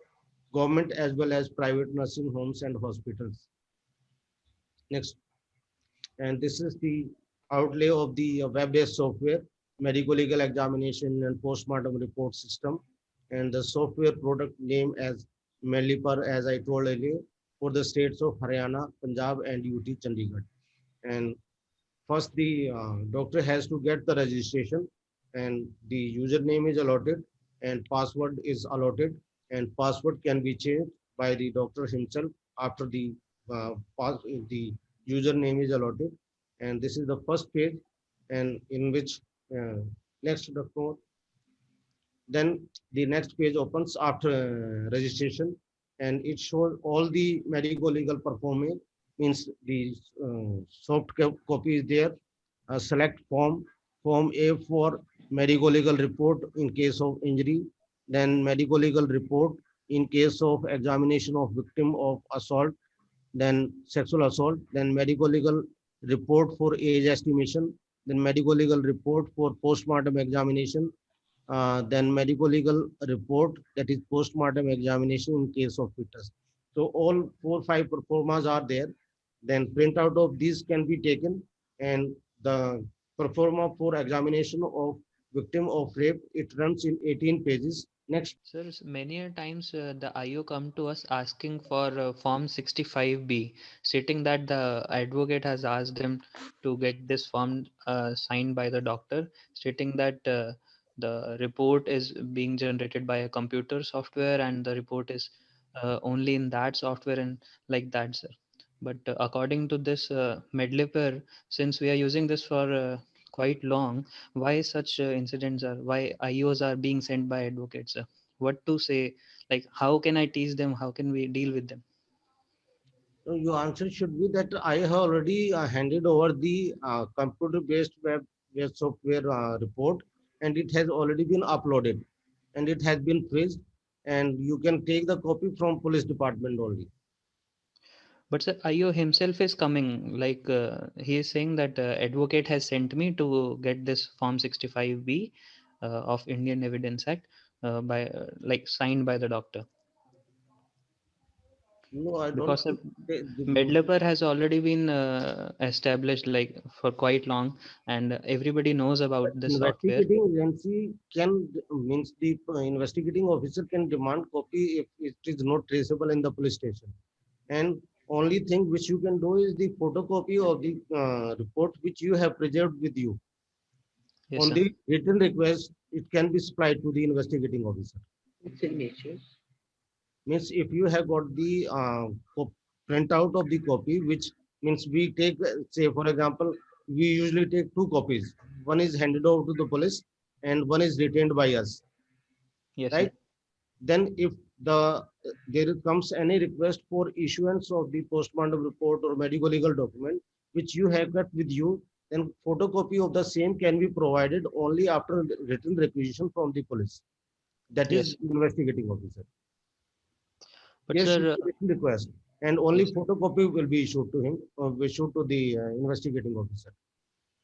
government as well as private nursing homes and hospitals. Next. And this is the outlay of the web-based software, medical legal examination and postmortem report system. And the software product name as Melipar, as I told earlier, for the states of Haryana, Punjab, and UT Chandigarh. And first, the doctor has to get the registration, and the username is allotted, and password is allotted, and password can be changed by the doctor himself after the username is allotted. And this is the first page, and in which next doctor. Then the next page opens after registration, and it shows all the medical legal performance, means the soft copy is there. Select form A for medical legal report in case of injury, then medical legal report in case of examination of victim of assault, then sexual assault, then medical legal report for age estimation, then medical legal report for postmortem examination, then medical legal report, that is postmortem examination in case of fetus. So all 4-5 performas are there. Then printout of these can be taken, and the performa for examination of victim of rape, it runs in 18 pages. Next. Sir, many a times the IO come to us asking for Form 65B, stating that the advocate has asked them to get this form signed by the doctor, stating that the report is being generated by a computer software and the report is only in that software and like that, sir. But according to this Medliper, since we are using this for quite long, why such incidents are, why IOs are being sent by advocates? What to say? Like, how can I teach them? How can we deal with them? So your answer should be that I have already handed over the computer-based web software report, and it has already been uploaded, and it has been freezed, and you can take the copy from police department only. But sir, IO himself is coming, like he is saying that advocate has sent me to get this Form 65B of Indian Evidence Act by like signed by the doctor. No, I don't. Because Medliper has already been established like for quite long, and everybody knows about this software. Investigating agency can, means the investigating officer can demand copy if it is not traceable in the police station, and only thing which you can do is the photocopy of the report which you have preserved with you. Yes, on sir. the written request, it can be supplied to the investigating officer. Signatures. Means if you have got the printout of the copy, which means we take, say for example, we usually take 2 copies. One is handed over to the police and one is retained by us. Yes, right? sir. Then if there comes any request for issuance of the postmortem report or medical legal document, which you have got with you, then photocopy of the same can be provided only after written requisition from the police. That is investigating officer. But Yes, sir, request, and only photocopy will be issued to him or issued to the investigating officer.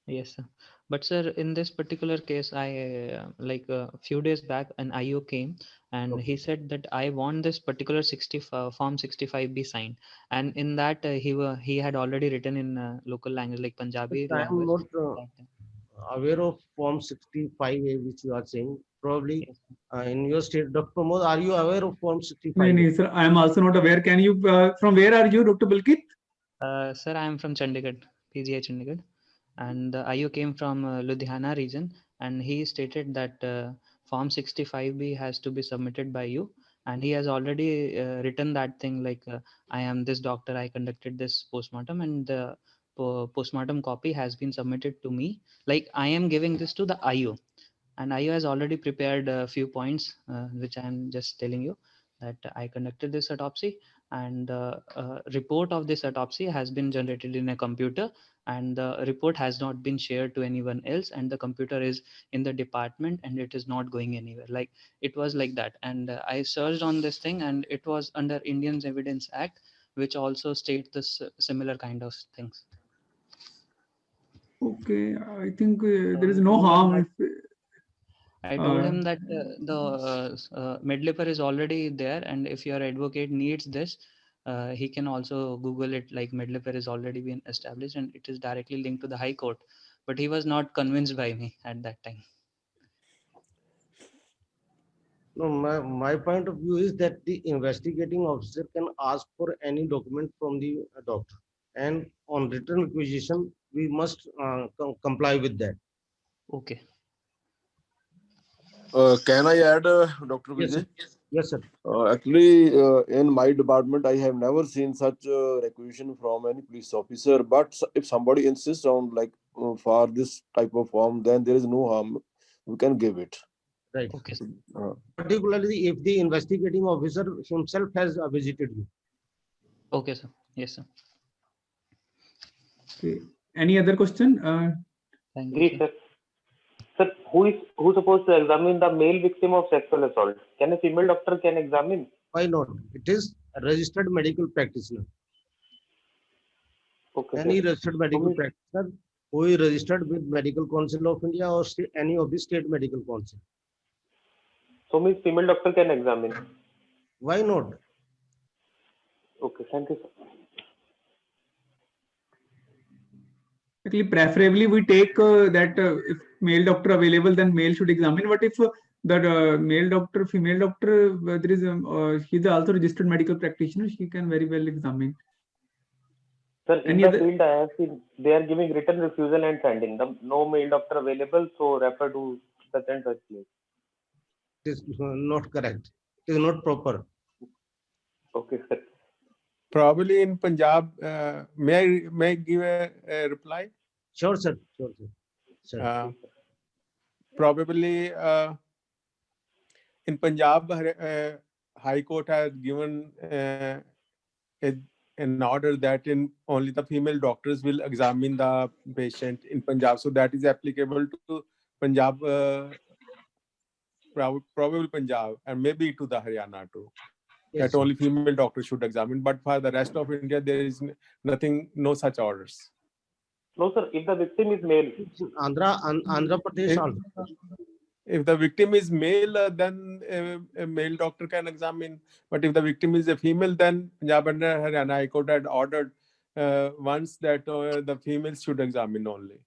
yes, sir. But sir, in this particular case, I like a few days back, an IO came and he said that I want this particular Form 65B signed, and in that he had already written in local language like Punjabi I am language. not aware of Form 65A which you are saying. Probably in your state, Dr. Pramod, are you aware of Form 65? No, sir, I am also not aware. Can you, from where are you, Dr. Bilkit? Sir, I am from Chandigarh, PGI Chandigarh, and the IO came from Ludhiana region, and he stated that Form 65B has to be submitted by you, and he has already written that thing like, I am this doctor, I conducted this postmortem, and the postmortem copy has been submitted to me. Like I am giving this to the IO, and IO has already prepared a few points, which I am just telling you that I conducted this autopsy, and the report of this autopsy has been generated in a computer, and the report has not been shared to anyone else, and the computer is in the department and it is not going anywhere. Like it was like that, and I searched on this thing, and it was under Indian Evidence Act, which also states this similar kind of things. Okay, I think there is no harm. I told him that the Medliper is already there, and if your advocate needs this, he can also Google it. Like Medliper is already been established, and it is directly linked to the High Court. But he was not convinced by me at that time. No, my point of view is that the investigating officer can ask for any document from the doctor, and on written requisition, we must comply with that. Okay. Can I add, Dr. Yes, Vijay? Yes, sir. Actually, in my department, I have never seen such requisition from any police officer. But if somebody insists on like for this type of form, then there is no harm. We can give it. Right. Okay. Particularly if the investigating officer himself has visited you. Okay, sir. Yes, sir. Okay. Any other question? Thank you, sir. Sir, who supposed to examine the male victim of sexual assault? Can a female doctor examine? Why not? It is a registered medical practitioner. Okay, any sir. registered medical practitioner who is registered with Medical Council of India or any of the state medical council. So means female doctor can examine. Why not? Okay, thank you, sir. Actually, preferably we take that if male doctor available, then male should examine. But if the male doctor, female doctor, there is she's also registered medical practitioner, she can very well examine. Sir, in the field I have seen they are giving written refusal and sending them no male doctor available, so refer to such and such place. It is not correct. It is not proper. Okay, sir. Probably in Punjab, may I give a reply? Sure, sir. Sure, sir. Probably in Punjab, High Court has given an order that only the female doctors will examine the patient in Punjab. So that is applicable to Punjab, probably Punjab, and maybe to the Haryana too. Yes, that only female doctors should examine. But for the rest of India, there is nothing, no such orders. No, sir. If the victim is male, Andhra Pradesh also. If the victim is male, then a male doctor can examine. But if the victim is a female, then Punjab and Haryana High Court had ordered once that the females should examine only.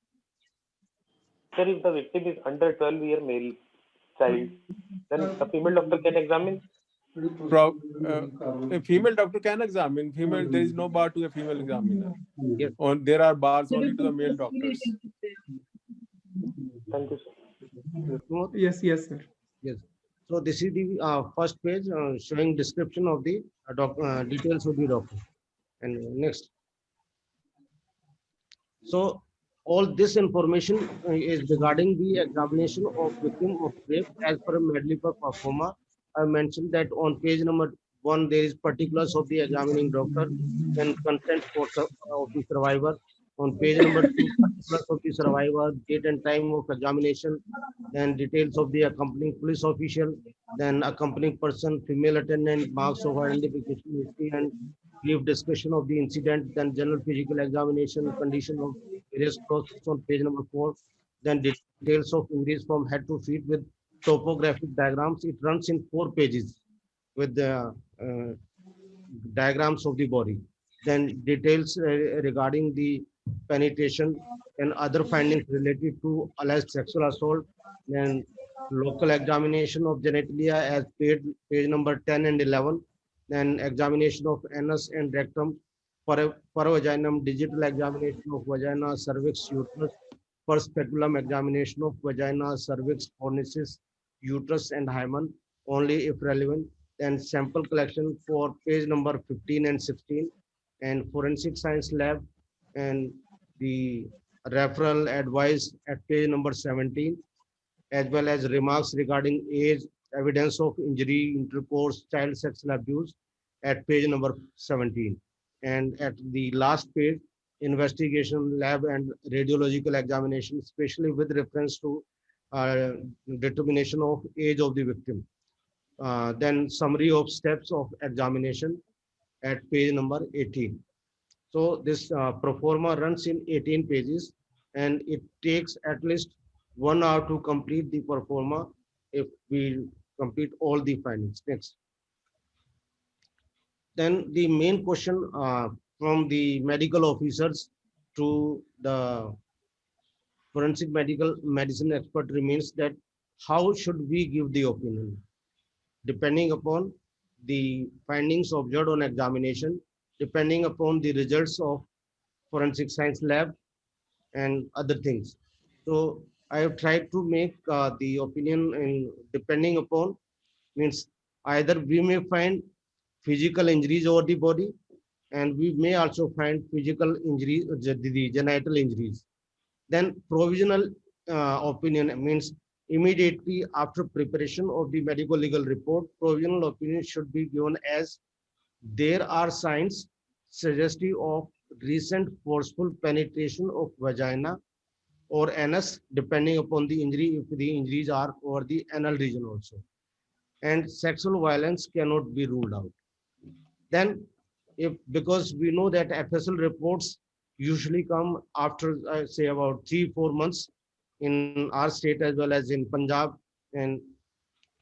Sir, if the victim is under 12-year male child, then the female doctor can examine. A female doctor can examine. Female, there is no bar to a female examiner. Yes. There are bars only to the male doctors. Thank you, sir. Yes, sir. Yes. So this is the first page showing description of the details of the doctor. And next. So all this information is regarding the examination of victim of rape as per Medliper Performa. I mentioned that on page number 1 there is particulars of the examining doctor, then consent of the survivor. On page number 2, particulars of the survivor, date and time of examination, then details of the accompanying police official, then accompanying person, female attendant, marks of identification history, and brief discussion of the incident, then general physical examination, condition of various clothes on page number 4, then details of injuries from head to feet with topographic diagrams. It runs in 4 pages with the diagrams of the body. Then details regarding the penetration and other findings related to alleged sexual assault. Then local examination of genitalia as page number 10 and 11. Then examination of anus and rectum. Paravaginum digital examination of vagina, cervix, uterus, per speculum examination of vagina, cervix, fornicis, uterus, and hymen, only if relevant, then sample collection for page number 15 and 16, and forensic science lab, and the referral advice at page number 17, as well as remarks regarding age, evidence of injury, intercourse, child sexual abuse at page number 17. And at the last page, investigation lab and radiological examination, especially with reference to uh, determination of age of the victim. Then summary of steps of examination at page number 18. So this pro forma runs in 18 pages, and it takes at least 1 hour to complete the pro forma if we complete all the findings. Next. Then the main question from the medical officers to the forensic medical medicine expert remains that how should we give the opinion? Depending upon the findings observed on examination, depending upon the results of forensic science lab, and other things. So I have tried to make the opinion in depending upon means either we may find physical injuries over the body, and we may also find physical injuries, the genital injuries. Then provisional opinion means immediately after preparation of the medical legal report, provisional opinion should be given as there are signs suggestive of recent forceful penetration of vagina or anus, depending upon the injury, if the injuries are over the anal region also. And sexual violence cannot be ruled out. Then, if because we know that FSL reports usually come after, say, about 3-4 months in our state as well as in Punjab, and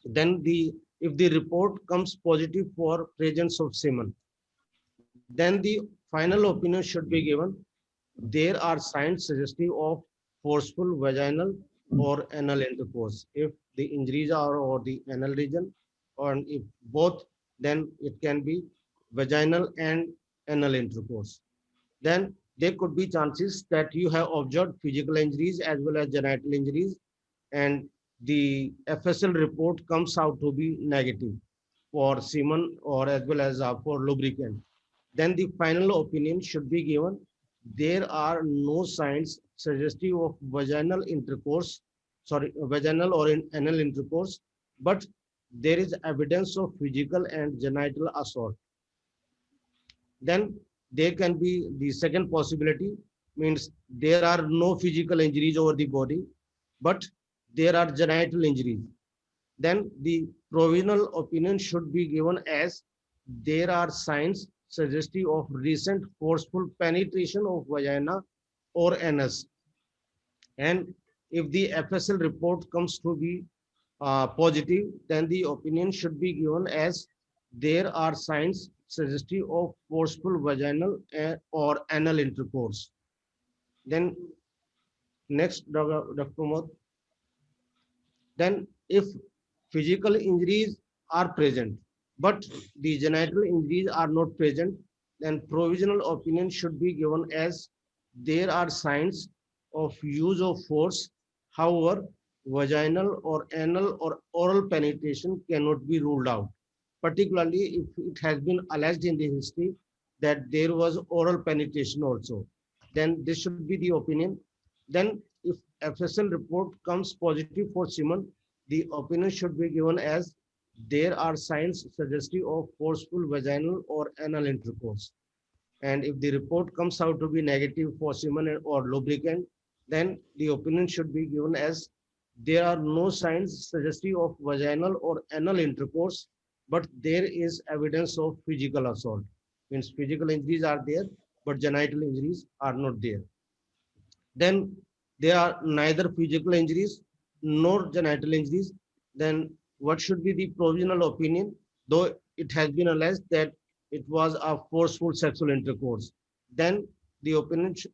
then if the report comes positive for presence of semen, then the final opinion should be given there are signs suggestive of forceful vaginal or anal intercourse. If the injuries are over the anal region, or if both, then it can be vaginal and anal intercourse. Then there could be chances that you have observed physical injuries as well as genital injuries, and the FSL report comes out to be negative for semen or as well as for lubricant. Then the final opinion should be given there are no signs suggestive of vaginal or anal intercourse, but there is evidence of physical and genital assault. Then there can be the second possibility, means there are no physical injuries over the body, but there are genital injuries. Then the provisional opinion should be given as there are signs suggestive of recent forceful penetration of vagina or anus. And if the FSL report comes to be positive, then the opinion should be given as there are signs suggestive of forceful vaginal or anal intercourse. Then next, Dr. Pramod. Then if physical injuries are present, but the genital injuries are not present, then provisional opinion should be given as there are signs of use of force. However, vaginal or anal or oral penetration cannot be ruled out, particularly if it has been alleged in the history that there was oral penetration also. Then this should be the opinion. Then if FSL report comes positive for semen, the opinion should be given as there are signs suggestive of forceful vaginal or anal intercourse. And if the report comes out to be negative for semen or lubricant, then the opinion should be given as there are no signs suggestive of vaginal or anal intercourse, but there is evidence of physical assault. Means physical injuries are there, but genital injuries are not there. Then there are neither physical injuries nor genital injuries, then what should be the provisional opinion? Though it has been alleged that it was a forceful sexual intercourse, then the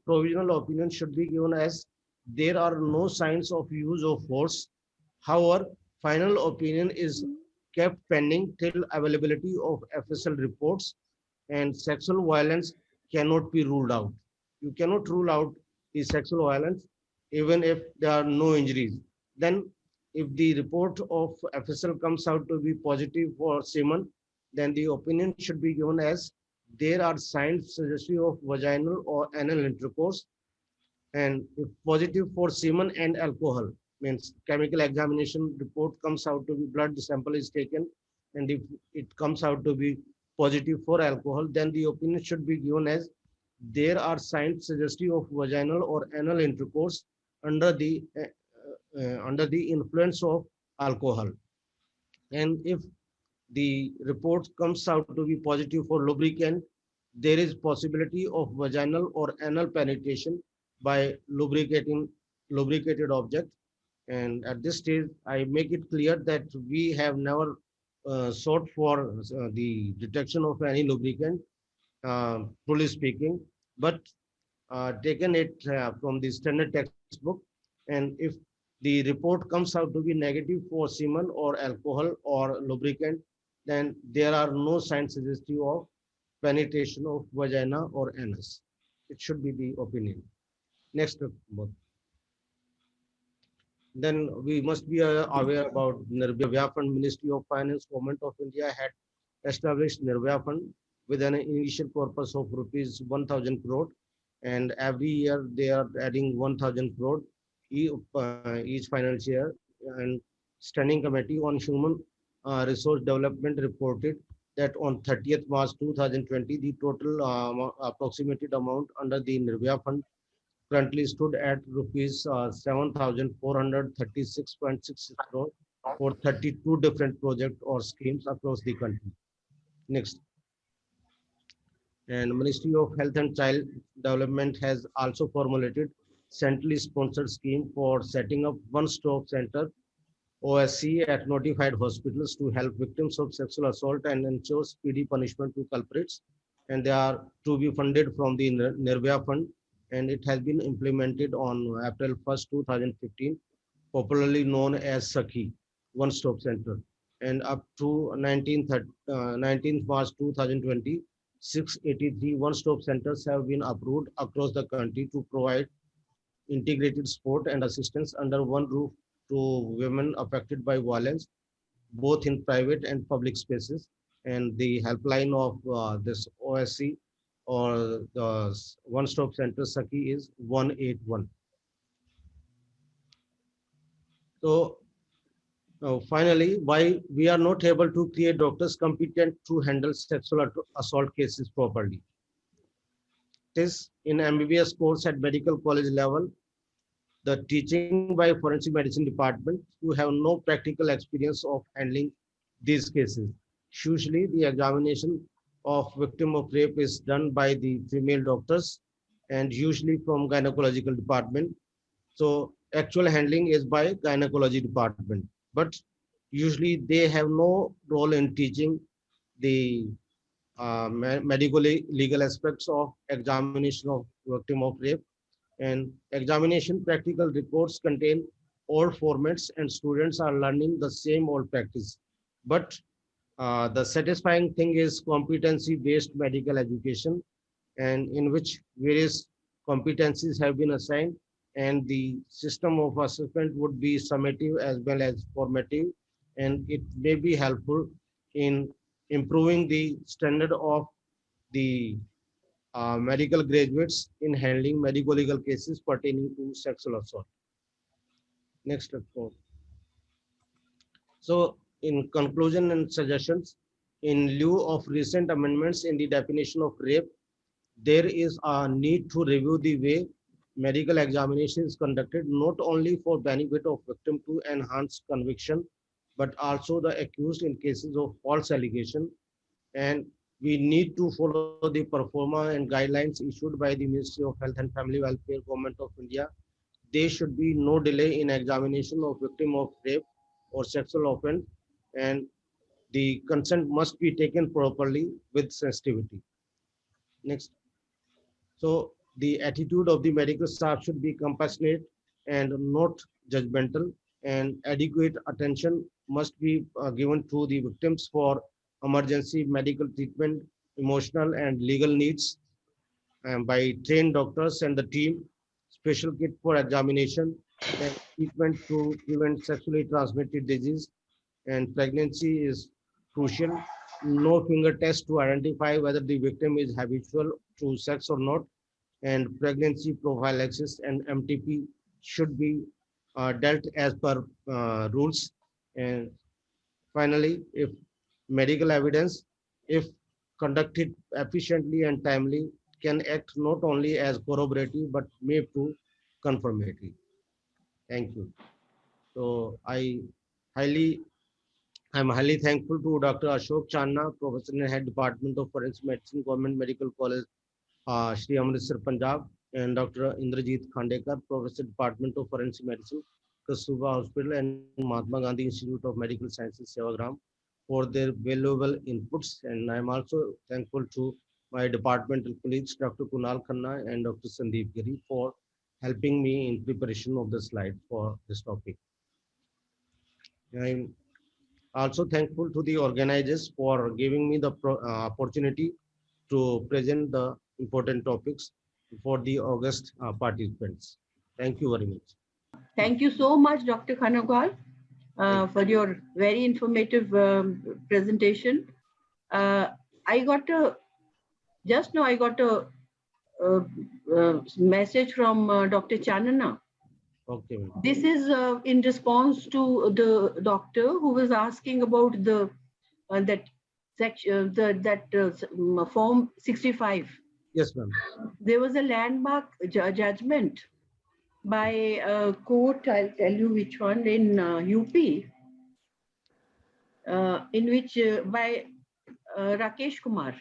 provisional opinion should be given as there are no signs of use of force. However, final opinion is kept pending till availability of FSL reports, and sexual violence cannot be ruled out. You cannot rule out the sexual violence even if there are no injuries. Then if the report of FSL comes out to be positive for semen, then the opinion should be given as there are signs suggestive of vaginal or anal intercourse. And if positive for semen and alcohol, means chemical examination report comes out to be blood sample is taken, and if it comes out to be positive for alcohol, then the opinion should be given as there are signs suggestive of vaginal or anal intercourse under the influence of alcohol. And if the report comes out to be positive for lubricant, there is possibility of vaginal or anal penetration by lubricated object. And at this stage, I make it clear that we have never sought for the detection of any lubricant, truly speaking, but taken it from the standard textbook. And if the report comes out to be negative for semen or alcohol or lubricant, then there are no signs suggestive of penetration of vagina or anus. It should be the opinion. Next, then we must be aware about Nirbhaya Fund. Ministry of Finance, Government of India had established Nirbhaya Fund with an initial purpose of rupees 1,000 crore, and every year they are adding 1,000 crore each financial year. And Standing Committee on Human Resource Development reported that on 30th March 2020, the total approximated amount under the Nirbhaya Fund currently stood at rupees 7,436.66 crore for 32 different projects or schemes across the country. Next. And Ministry of Health and Child Development has also formulated centrally sponsored scheme for setting up one-stop center OSC at notified hospitals to help victims of sexual assault and ensure speedy punishment to culprits. And they are to be funded from the Nirbhaya Fund, and it has been implemented on April 1st, 2015, popularly known as Sakhi, One Stop Center. And up to 19th March 2020, 683 one-stop centers have been approved across the country to provide integrated support and assistance under one roof to women affected by violence, both in private and public spaces. And the helpline of this OSC or the one-stop center Sakhi is 181. So finally, why we are not able to create doctors competent to handle sexual assault cases properly. It is in MBBS course at medical college level, the teaching by forensic medicine department who have no practical experience of handling these cases. Usually the examination of victim of rape is done by the female doctors and usually from gynecological department. So actual handling is by gynecology department, but usually they have no role in teaching the medical legal aspects of examination of victim of rape. And examination practical reports contain old formats and students are learning the same old practice. But the satisfying thing is competency based medical education, and in which various competencies have been assigned, and the system of assessment would be summative as well as formative, and it may be helpful in improving the standard of the medical graduates in handling medical legal cases pertaining to sexual assault. Next. So in conclusion and suggestions, in lieu of recent amendments in the definition of rape, there is a need to review the way medical examination is conducted, not only for benefit of victim to enhance conviction, but also the accused in cases of false allegation. And we need to follow the performa and guidelines issued by the Ministry of Health and Family Welfare, Government of India. There should be no delay in examination of victim of rape or sexual offense, and the consent must be taken properly with sensitivity. Next. So the attitude of the medical staff should be compassionate and not judgmental, and adequate attention must be given to the victims for emergency medical treatment, emotional and legal needs. by trained doctors and the team, special kit for examination, and treatment to prevent sexually transmitted disease, and pregnancy is crucial. No finger test to identify whether the victim is habitual to sex or not, and pregnancy prophylaxis and MTP should be dealt as per rules. And finally, if medical evidence, if conducted efficiently and timely, can act not only as corroborative but may prove confirmatory. Thank you. So I'm highly thankful to Dr. Ashok Channa, Professor and Head Department of Forensic Medicine, Government Medical College, Shri Amritsar, Punjab, and Dr. Indrajit Khandekar, Professor, Department of Forensic Medicine, Kasturba Hospital, and Mahatma Gandhi Institute of Medical Sciences, Sevagram, for their valuable inputs. And I'm also thankful to my departmental colleagues, Dr. Kunal Khanna and Dr. Sandeep Giri, for helping me in preparation of the slide for this topic. I'm also thankful to the organizers for giving me the opportunity to present the important topics for the August participants. Thank you very much. Thank you so much, Dr. Khanagwal, for your very informative presentation. Just now I got a message from Dr. Chanana. Okay. This is in response to the doctor who was asking about the that section, form 65. Yes, ma'am. There was a landmark judgment by a court, I'll tell you which one, in UP, in which by Rakesh Kumar.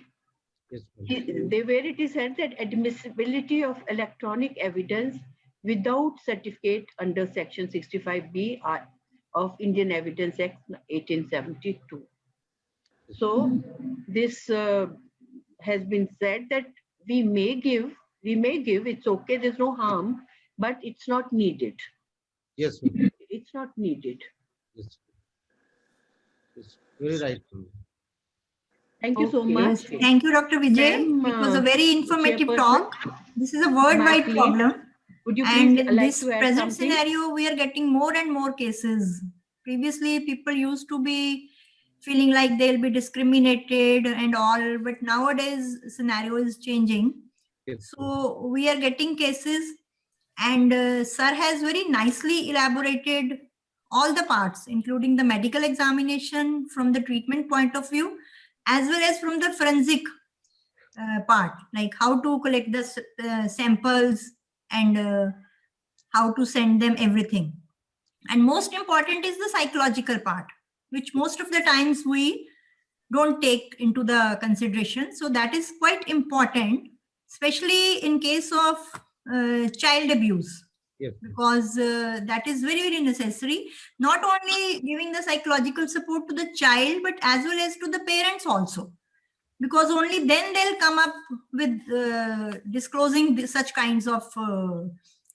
Yes, where it is said that admissibility of electronic evidence without certificate under Section 65B of Indian Evidence Act 1872. So this has been said that we may give, it's okay, there's no harm, but it's not needed. Yes, it's not needed. Yes. Yes. Very right. Thank you so much. Yes. Thank you, Dr. Vijay. It was a very informative talk. This is a worldwide problem. Would you and please in like this to add present something? scenario, we are getting more and more cases. Previously, people used to be feeling like they'll be discriminated and all, but nowadays scenario is changing. Yes. So we are getting cases, and sir has very nicely elaborated all the parts, including the medical examination from the treatment point of view, as well as from the forensic part, like how to collect the samples and how to send them, everything. And most important is the psychological part, which most of the times we don't take into the consideration. So that is quite important, especially in case of child abuse. Yes. Because that is very, very necessary. Not only giving the psychological support to the child, but as well as to the parents also. Because only then they'll come up with disclosing such kinds of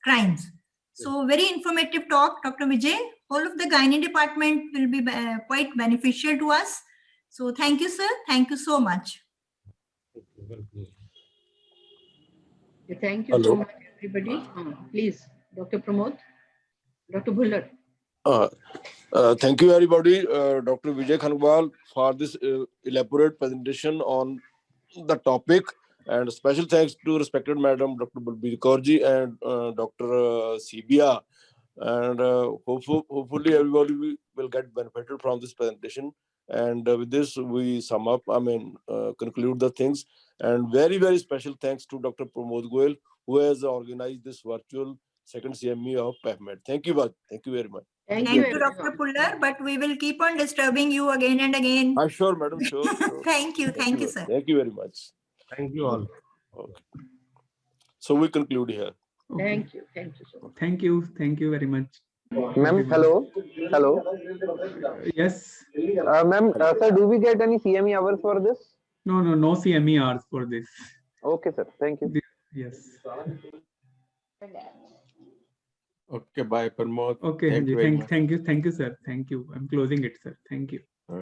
crimes. So very informative talk, Dr. Vijay. All of the gynae department will be quite beneficial to us. So thank you, sir. Thank you so much. Thank you so much, everybody. Please, Dr. Pramod, Dr. Bhuller. Thank you, everybody. Dr. Vijay Khanagwal for this elaborate presentation on the topic, and special thanks to respected Madam Dr. Balbir Kaurji and Dr. Sibia. And hopefully everybody will get benefited from this presentation. And with this, we sum up, conclude the things. And very, very special thanks to Dr. Pramod Goel, who has organized this virtual second CME of PEFMED. Thank you, thank you very much. Thank you, Dr. Puller, but we will keep on disturbing you again and again. I'm sure, madam, sure. Thank you, sir. Thank you very much. Thank you all. Okay. So we conclude here. Okay. Thank you so much. Thank you very much. Ma'am, hello. Yes. Ma'am, sir, do we get any CME hours for this? No CME hours for this. Okay, sir. Thank you. Yes. Okay, bye, Pramod. Okay, thank you very much. Thank you, sir. Thank you. I'm closing it, sir. Thank you.